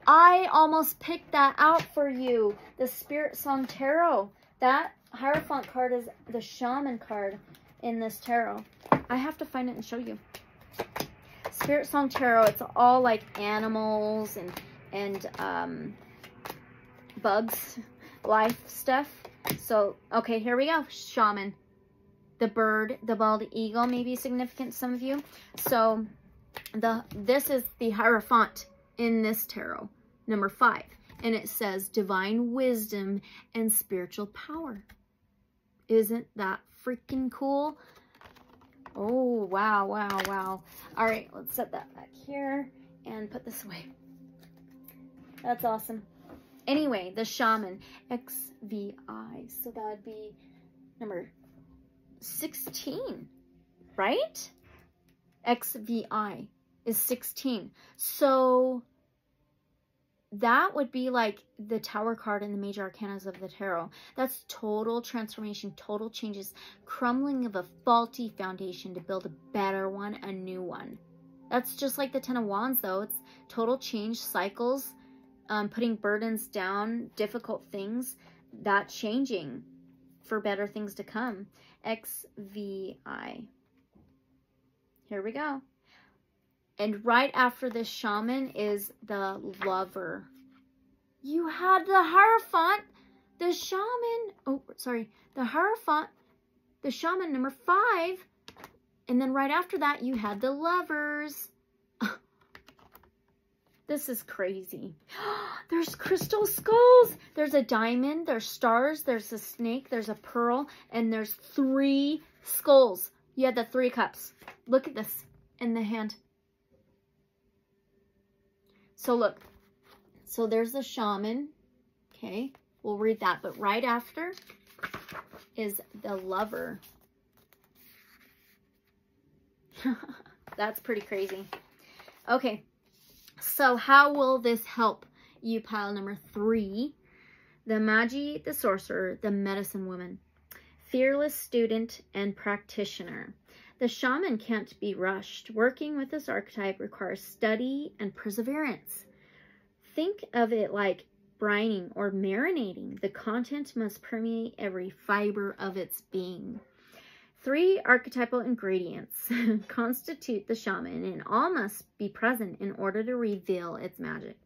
I almost picked that out for you. The Spirit Song Tarot. That Hierophant card is the shaman card in this tarot. I have to find it and show you. Spirit Song Tarot, it's all like animals and bugs, life stuff. So, okay, here we go. Shaman. The bird, the bald eagle may be significant to some of you. So, this is the Hierophant in this tarot, number 5. And it says divine wisdom and spiritual power. Isn't that freaking cool? Oh, wow, wow, wow. All right, let's set that back here and put this away. That's awesome. Anyway, the shaman, XVI. So that would be number 16, right? XVI is 16. So that would be like the Tower card in the major arcanas of the tarot. That's total transformation, total changes, crumbling of a faulty foundation to build a better one, a new one. That's just like the Ten of Wands, though. It's total change, cycles, putting burdens down, difficult things, that changing for better things to come. XVI. Here we go. And right after this shaman is the lover. You had the Hierophant, the shaman, oh, sorry, the Hierophant, the shaman, number 5. And then right after that, you had the lovers. This is crazy. There's crystal skulls. There's a diamond, there's stars, there's a snake, there's a pearl, and there's 3 skulls. You had the 3 cups. Look at this in the hand. So look, so there's the shaman, okay, we'll read that, but right after is the lover. That's pretty crazy. Okay, so how will this help you pile number 3? The Magi, the sorcerer, the medicine woman, fearless student and practitioner. The shaman can't be rushed. Working with this archetype requires study and perseverance. Think of it like brining or marinating. The content must permeate every fiber of its being. 3 archetypal ingredients constitute the shaman, and all must be present in order to reveal its magic.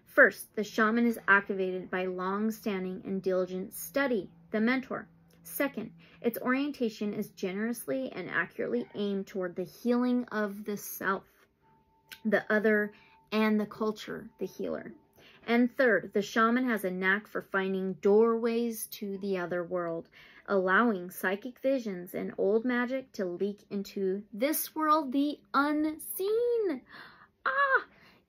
First, the shaman is activated by long-standing and diligent study, the mentor. Second, its orientation is generously and accurately aimed toward the healing of the self. the other, and the culture, the healer. And third, the shaman has a knack for finding doorways to the other world, allowing psychic visions and old magic to leak into this world, the unseen.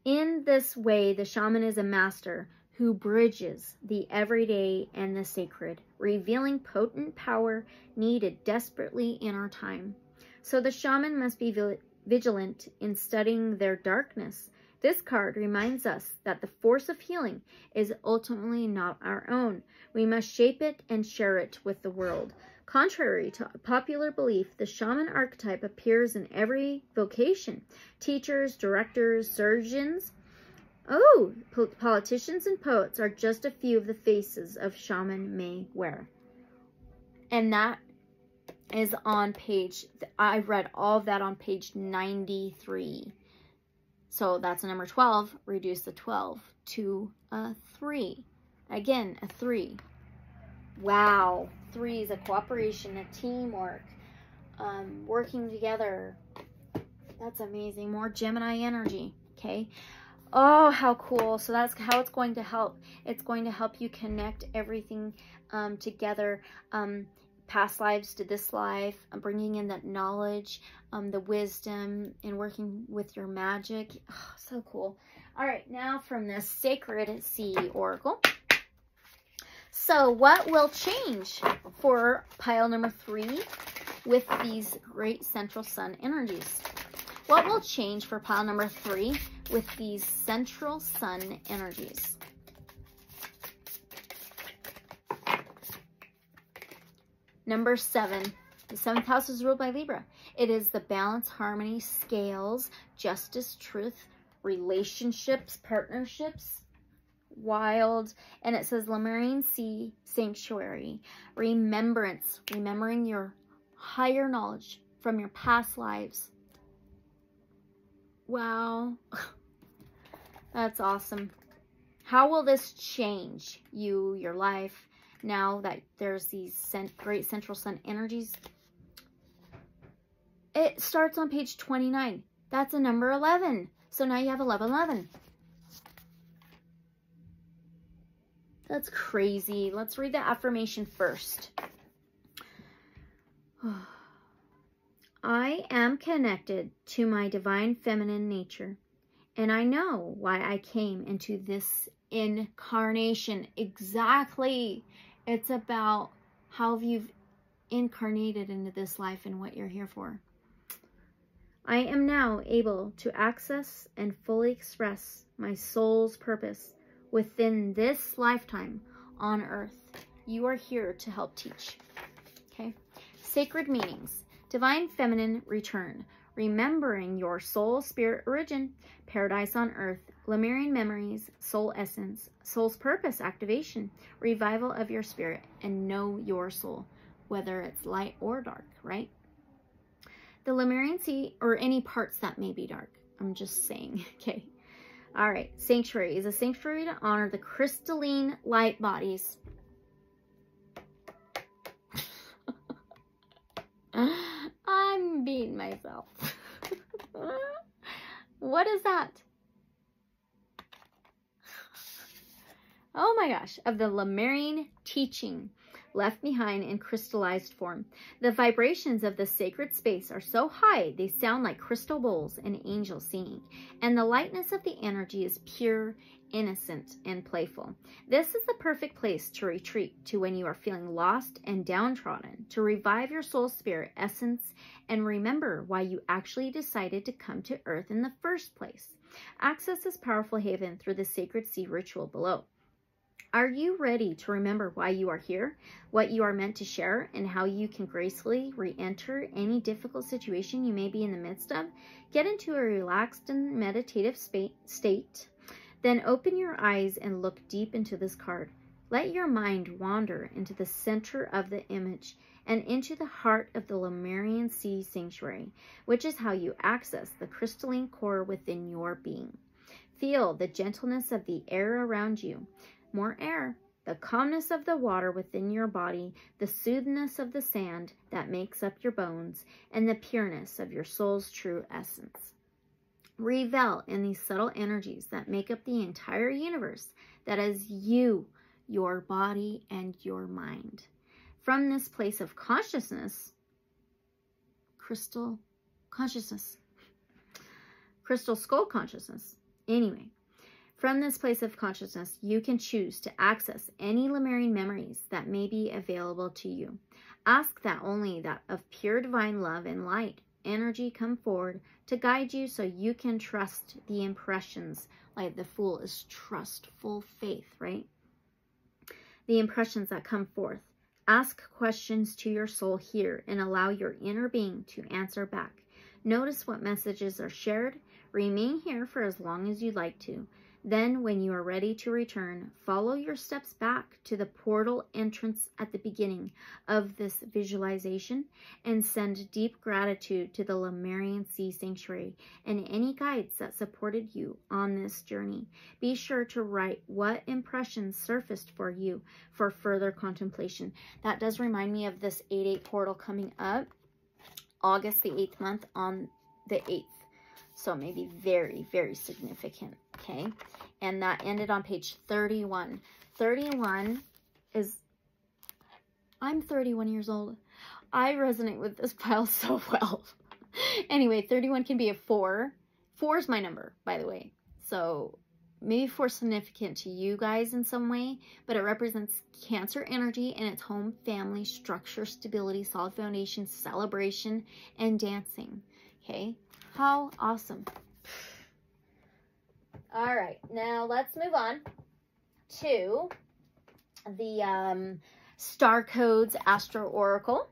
In this way, the shaman is a master who bridges the everyday and the sacred, revealing potent power needed desperately in our time. So the shaman must be vigilant in studying their darkness. This card reminds us that the force of healing is ultimately not our own. We must shape it and share it with the world. Contrary to popular belief, the shaman archetype appears in every vocation. Teachers, directors, surgeons, politicians and poets are just a few of the faces of shaman may wear. And that is on page, I read all of that on page 93. So that's a number 12. Reduce the 12 to a 3. Again, a 3. Wow. 3 is a cooperation, a teamwork, working together. That's amazing. More Gemini energy. Okay. Oh, how cool. So that's how it's going to help. It's going to help you connect everything together. Past lives to this life, bringing in that knowledge, the wisdom, and working with your magic. Oh, so cool. All right, now from the Sacred Sea Oracle. So what will change for pile number 3 with these great central sun energies? What will change for pile number 3 with these central sun energies? Number 7, the 7th house is ruled by Libra. It is the balance, harmony, scales, justice, truth, relationships, partnerships, wild, and it says Lemurian Sea Sanctuary, remembrance, remembering your higher knowledge from your past lives. Wow, that's awesome. How will this change you, your life, now that there's these great central sun energies? It starts on page 29. That's a number 11. So now you have 1111. That's crazy. Let's read the affirmation first. I am connected to my divine feminine nature, and I know why I came into this incarnation. Exactly. It's about how you've incarnated into this life and what you're here for. I am now able to access and fully express my soul's purpose within this lifetime on earth. You are here to help teach. Okay. Sacred meanings. Divine feminine return. Remembering your soul spirit origin. Paradise on earth. Lemurian memories. Soul essence. Soul's purpose activation. Revival of your spirit. And know your soul. Whether it's light or dark, right? The Lemurian Sea, or any parts that may be dark. I'm just saying. Okay. All right. Sanctuary is a sanctuary to honor the crystalline light bodies. I'm beating myself. What is that? Oh my gosh. Of the Lemurian teaching left behind in crystallized form. The vibrations of the sacred space are so high they sound like crystal bowls and angels singing. And the lightness of the energy is pure, innocent, and playful. This is the perfect place to retreat to when you are feeling lost and downtrodden, to revive your soul spirit essence and remember why you actually decided to come to earth in the first place. Access this powerful haven through the Sacred Sea ritual below. Are you ready to remember why you are here, what you are meant to share, and how you can gracefully re-enter any difficult situation you may be in the midst of? Get into a relaxed and meditative state. Then open your eyes and look deep into this card. Let your mind wander into the center of the image and into the heart of the Lemurian Sea Sanctuary, which is how you access the crystalline core within your being. Feel the gentleness of the air around you. More air, the calmness of the water within your body, the soothness of the sand that makes up your bones, and the pureness of your soul's true essence. Revel in these subtle energies that make up the entire universe, that is you, your body, and your mind. From this place of consciousness, crystal consciousness, crystal skull consciousness. Anyway, from this place of consciousness, you can choose to access any Lemurian memories that may be available to you. Ask that only that of pure divine love and light energy come forward to guide you, so you can trust the impressions. Like the Fool is trustful faith, right? The impressions that come forth. Ask questions to your soul here and allow your inner being to answer back. Notice what messages are shared. Remain here for as long as you'd like to. Then, when you are ready to return, follow your steps back to the portal entrance at the beginning of this visualization and send deep gratitude to the Lemurian Sea Sanctuary and any guides that supported you on this journey. Be sure to write what impressions surfaced for you for further contemplation. That does remind me of this 8/8 portal coming up, August the 8th month on the 8th. So maybe very, very significant, okay? And that ended on page 31. 31 is, I'm 31 years old. I resonate with this pile so well. Anyway, 31 can be a 4. 4 is my number, by the way. So maybe 4 is significant to you guys in some way, but it represents Cancer energy and its home, family, structure, stability, solid foundation, celebration, and dancing, okay? How awesome. All right, now let's move on to the Starcodes Astro Oracle.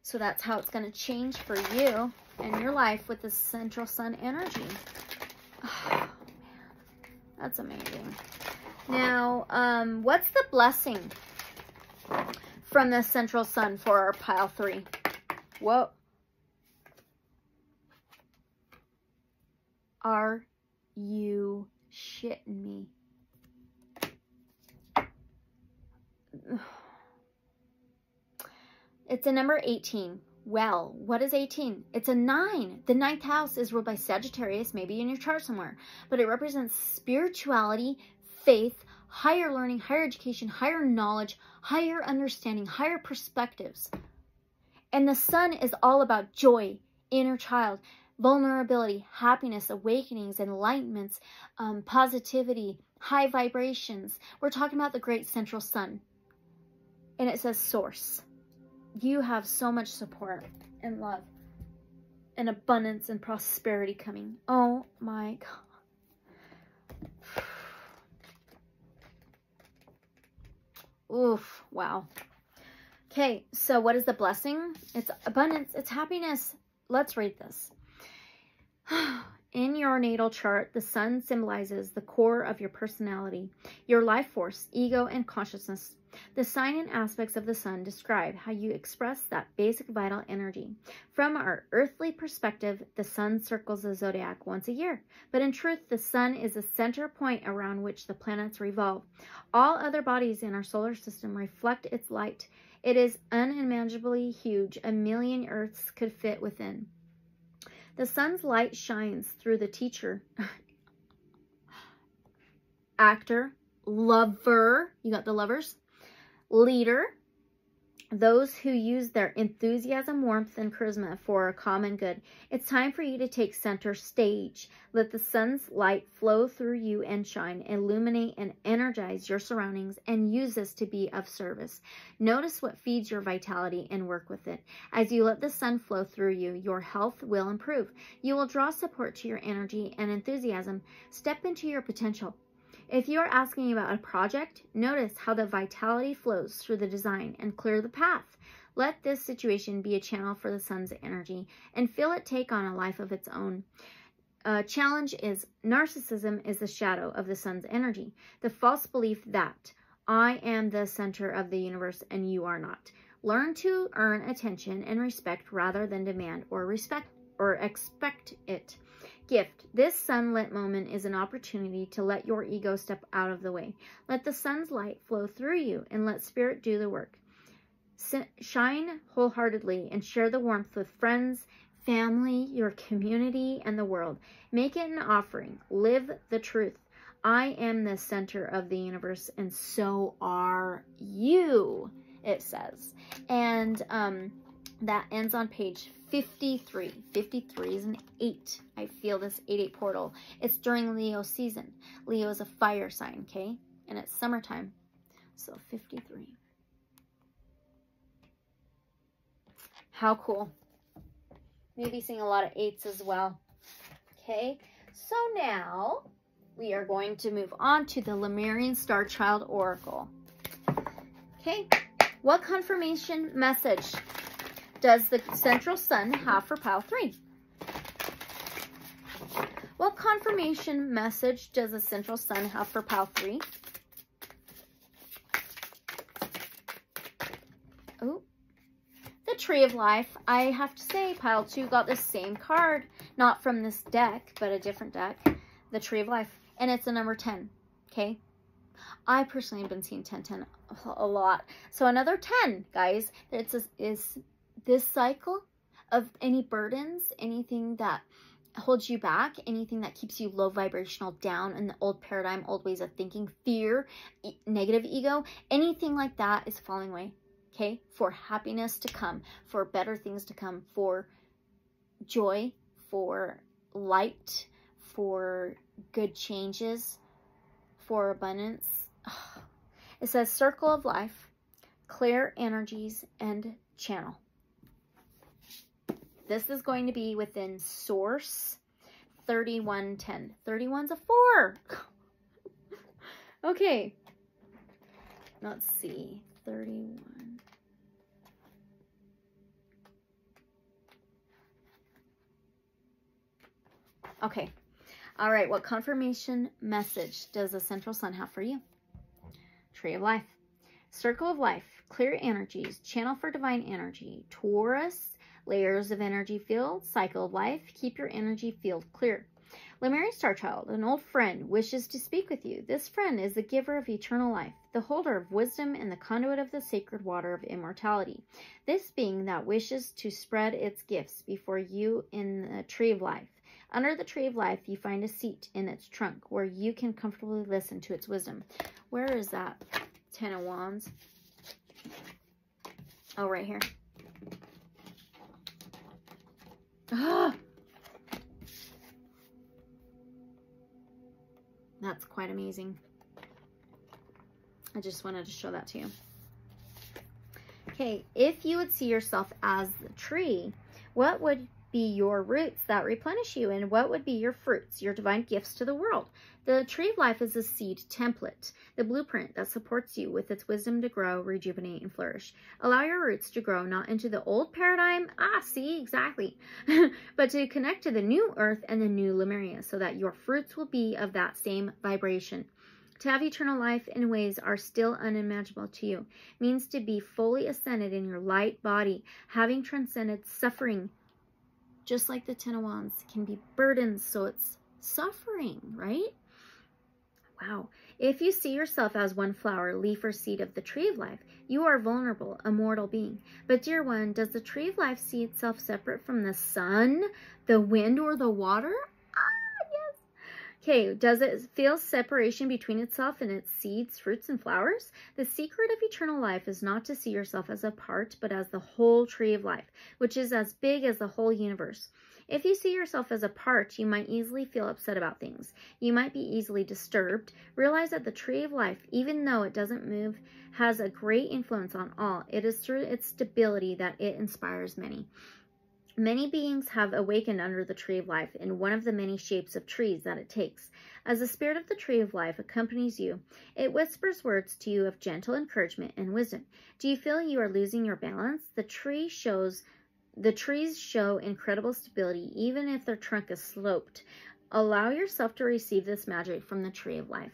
So that's how it's going to change for you and your life with the central sun energy. Oh, man, that's amazing. Now, what's the blessing from the central sun for our pile 3? Whoa. Are you shitting me? It's a number 18. Well, what is 18? It's a 9. The 9th house is ruled by Sagittarius, maybe in your chart somewhere, but it represents spirituality, faith, higher learning, higher education, higher knowledge, higher understanding, higher perspectives. And the sun is all about joy, inner child, vulnerability, happiness, awakenings, enlightenments, positivity, high vibrations. We're talking about the great central sun. And it says source. You have so much support and love and abundance and prosperity coming. Oh my God. Oof, wow. Okay, so what is the blessing? It's abundance, it's happiness. Let's read this. In your natal chart, the sun symbolizes the core of your personality, your life force, ego, and consciousness. The sign and aspects of the sun describe how you express that basic vital energy. From our earthly perspective, the sun circles the zodiac once a year, but in truth, the sun is the center point around which the planets revolve. All other bodies in our solar system reflect its light. It is unimaginably huge. 1,000,000 Earths could fit within. The sun's light shines through the teacher, actor, lover, you got the lovers, leader, those who use their enthusiasm, warmth, and charisma for a common good. It's time for you to take center stage. Let the sun's light flow through you and shine, illuminate and energize your surroundings, and use this to be of service. Notice what feeds your vitality and work with it. As you let the sun flow through you, your health will improve. You will draw support to your energy and enthusiasm. Step into your potential. If you are asking about a project, notice how the vitality flows through the design and clear the path. Let this situation be a channel for the sun's energy and feel it take on a life of its own. Challenge is narcissism is the shadow of the sun's energy. The false belief that I am the center of the universe and you are not. Learn to earn attention and respect rather than demand or expect it. Gift. This sunlit moment is an opportunity to let your ego step out of the way. Let the sun's light flow through you and let spirit do the work. Shine wholeheartedly and share the warmth with friends, family, your community, and the world. Make it an offering. Live the truth. I am the center of the universe, and so are you, it says. And that ends on page 53. 53 is an 8. I feel this 8-8 portal. It's during Leo season. Leo is a fire sign, okay? And it's summertime. So 53. How cool. Maybe seeing a lot of 8s as well. Okay, so now we are going to move on to the Lemurian Starchild Oracle. Okay, what confirmation message does the central sun have for pile 3? What confirmation message does the central sun have for pile 3? Oh, the Tree of Life. I have to say, pile 2 got the same card, not from this deck, but a different deck, the Tree of Life, and it's a number 10, okay? I personally have been seeing 10-10 a lot. So another 10, guys. Is this cycle of any burdens, anything that holds you back, anything that keeps you low vibrational, down in the old paradigm, old ways of thinking, fear, negative ego, anything like that is falling away, okay? For happiness to come, for better things to come, for joy, for light, for good changes, for abundance. It says circle of life, clear energies, and channel. This is going to be within source 3110. 31's a 4. Okay. Let's see. 31. Okay. All right. What confirmation message does the central sun have for you? Tree of Life. Circle of Life. Clear energies. Channel for divine energy. Taurus. Layers of energy field. Cycle of Life. Keep your energy field clear. Lemurian Starchild. An old friend wishes to speak with you. This friend is the giver of eternal life, the holder of wisdom, and the conduit of the sacred water of immortality. This being that wishes to spread its gifts before you in the Tree of Life. Under the Tree of Life, you find a seat in its trunk where you can comfortably listen to its wisdom. Where is that? 10 of Wands. Oh, right here. Ah! That's quite amazing. I just wanted to show that to you. Okay, if you would see yourself as the tree, what would be your roots that replenish you, and what would be your fruits, your divine gifts to the world? The Tree of Life is a seed template, the blueprint that supports you with its wisdom to grow, rejuvenate, and flourish. Allow your roots to grow not into the old paradigm, see, exactly, but to connect to the new earth and the new Lemuria, so that your fruits will be of that same vibration. To have eternal life in ways are still unimaginable to you means to be fully ascended in your light body, having transcended suffering. Just like the 10 of Wands can be burdens, so it's suffering, right? Wow. If you see yourself as one flower, leaf, or seed of the Tree of Life, you are vulnerable, a mortal being. But dear one, does the Tree of Life see itself separate from the sun, the wind, or the water? Yes. Okay, does it feel separation between itself and its seeds, fruits, and flowers? The secret of eternal life is not to see yourself as a part, but as the whole Tree of Life, which is as big as the whole universe. If you see yourself as a part, you might easily feel upset about things. You might be easily disturbed. Realize that the Tree of Life, even though it doesn't move, has a great influence on all. It is through its stability that it inspires many. Many beings have awakened under the Tree of Life in one of the many shapes of trees that it takes. As the spirit of the Tree of Life accompanies you, it whispers words to you of gentle encouragement and wisdom. Do you feel you are losing your balance? The trees show incredible stability, even if their trunk is sloped. Allow yourself to receive this magic from the Tree of Life.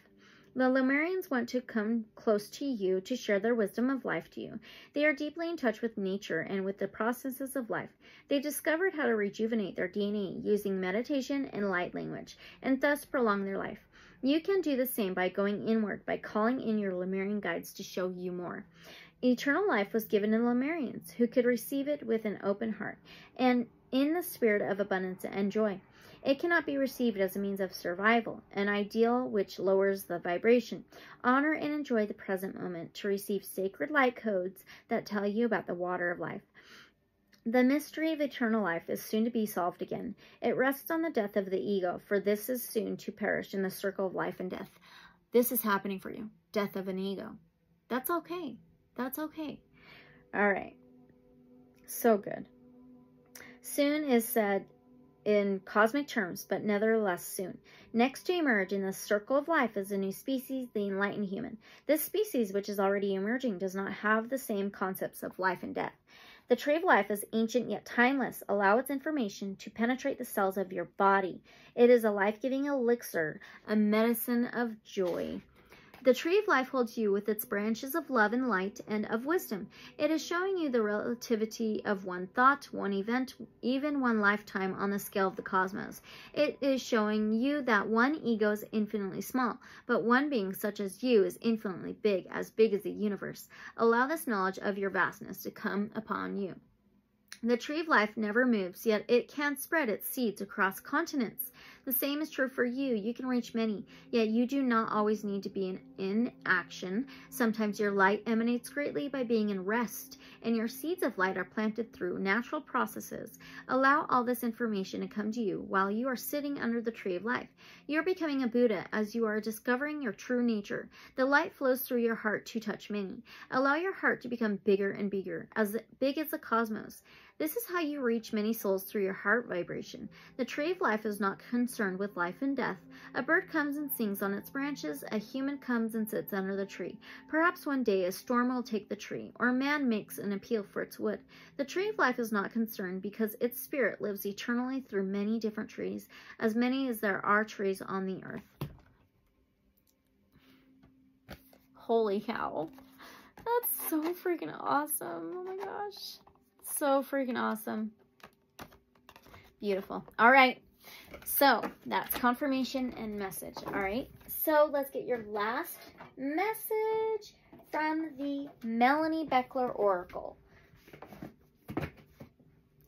The Lemurians want to come close to you to share their wisdom of life to you. They are deeply in touch with nature and with the processes of life. They discovered how to rejuvenate their DNA using meditation and light language, and thus prolong their life. You can do the same by going inward, by calling in your Lemurian guides to show you more. Eternal life was given to the Lemurians, who could receive it with an open heart and in the spirit of abundance and joy. It cannot be received as a means of survival, an ideal which lowers the vibration. Honor and enjoy the present moment to receive sacred light codes that tell you about the water of life. The mystery of eternal life is soon to be solved again. It rests on the death of the ego, for this is soon to perish in the circle of life and death. This is happening for you. Death of an ego. That's okay. That's okay. All right. So good. Soon is said in cosmic terms, but nevertheless soon. Next to emerge in the circle of life is a new species, the enlightened human. This species, which is already emerging, does not have the same concepts of life and death. The tree of life is ancient yet timeless. Allow its information to penetrate the cells of your body. It is a life-giving elixir, a medicine of joy. The tree of life holds you with its branches of love and light and of wisdom. It is showing you the relativity of one thought, one event, even one lifetime on the scale of the cosmos. It is showing you that one ego is infinitely small, but one being such as you is infinitely big as the universe. Allow this knowledge of your vastness to come upon you. The tree of life never moves, yet it can spread its seeds across continents. The same is true for you. You can reach many, yet you do not always need to be in action. Sometimes your light emanates greatly by being in rest, and your seeds of light are planted through natural processes. Allow all this information to come to you while you are sitting under the tree of life. You are becoming a Buddha as you are discovering your true nature. The light flows through your heart to touch many. Allow your heart to become bigger and bigger, as big as the cosmos. This is how you reach many souls through your heart vibration. The tree of life is not concerned with life and death. A bird comes and sings on its branches. A human comes and sits under the tree. Perhaps one day a storm will take the tree, or a man makes an appeal for its wood. The tree of life is not concerned because its spirit lives eternally through many different trees, as many as there are trees on the earth. Holy cow. That's so freaking awesome. Oh my gosh. So freaking awesome. Beautiful. All right. So that's confirmation and message. All right. So let's get your last message from the Melanie Beckler Oracle.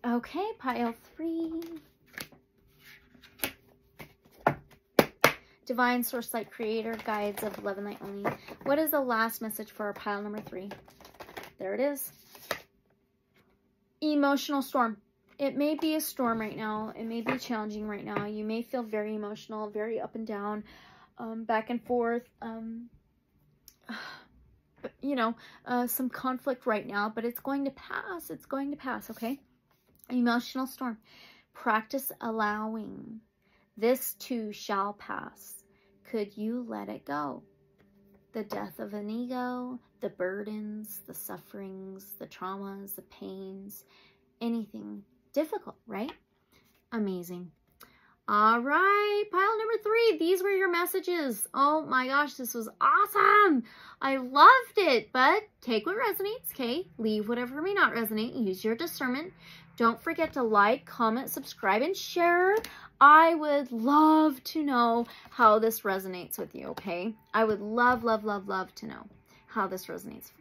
Okay. Pile 3. Divine Source Light Creator, Guides of Love and Light Only. What is the last message for our pile number 3? There it is. Emotional storm. It may be a storm right now. It may be challenging right now. You may feel very emotional, very up and down, back and forth. You know, some conflict right now, but it's going to pass. It's going to pass, okay? Emotional storm. Practice allowing. This too shall pass. Could you let it go? The death of an ego, the burdens, the sufferings, the traumas, the pains, anything difficult, right? Amazing. All right, pile number 3. These were your messages. Oh my gosh, this was awesome. I loved it, but take what resonates, okay? Leave whatever may not resonate. Use your discernment. Don't forget to like, comment, subscribe, and share. I would love to know how this resonates with you, okay? I would love, love, love, love to know how this resonates.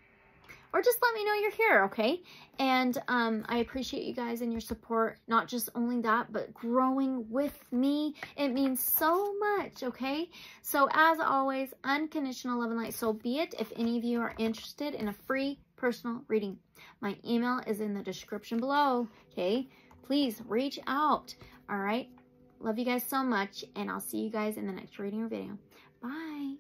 Or just let me know you're here, okay? And I appreciate you guys and your support. Not just only that, but growing with me. It means so much, okay? So as always, unconditional love and light. So be it if any of you are interested in a free personal reading. My email is in the description below, okay? Please reach out, all right? Love you guys so much, and I'll see you guys in the next reading or video. Bye.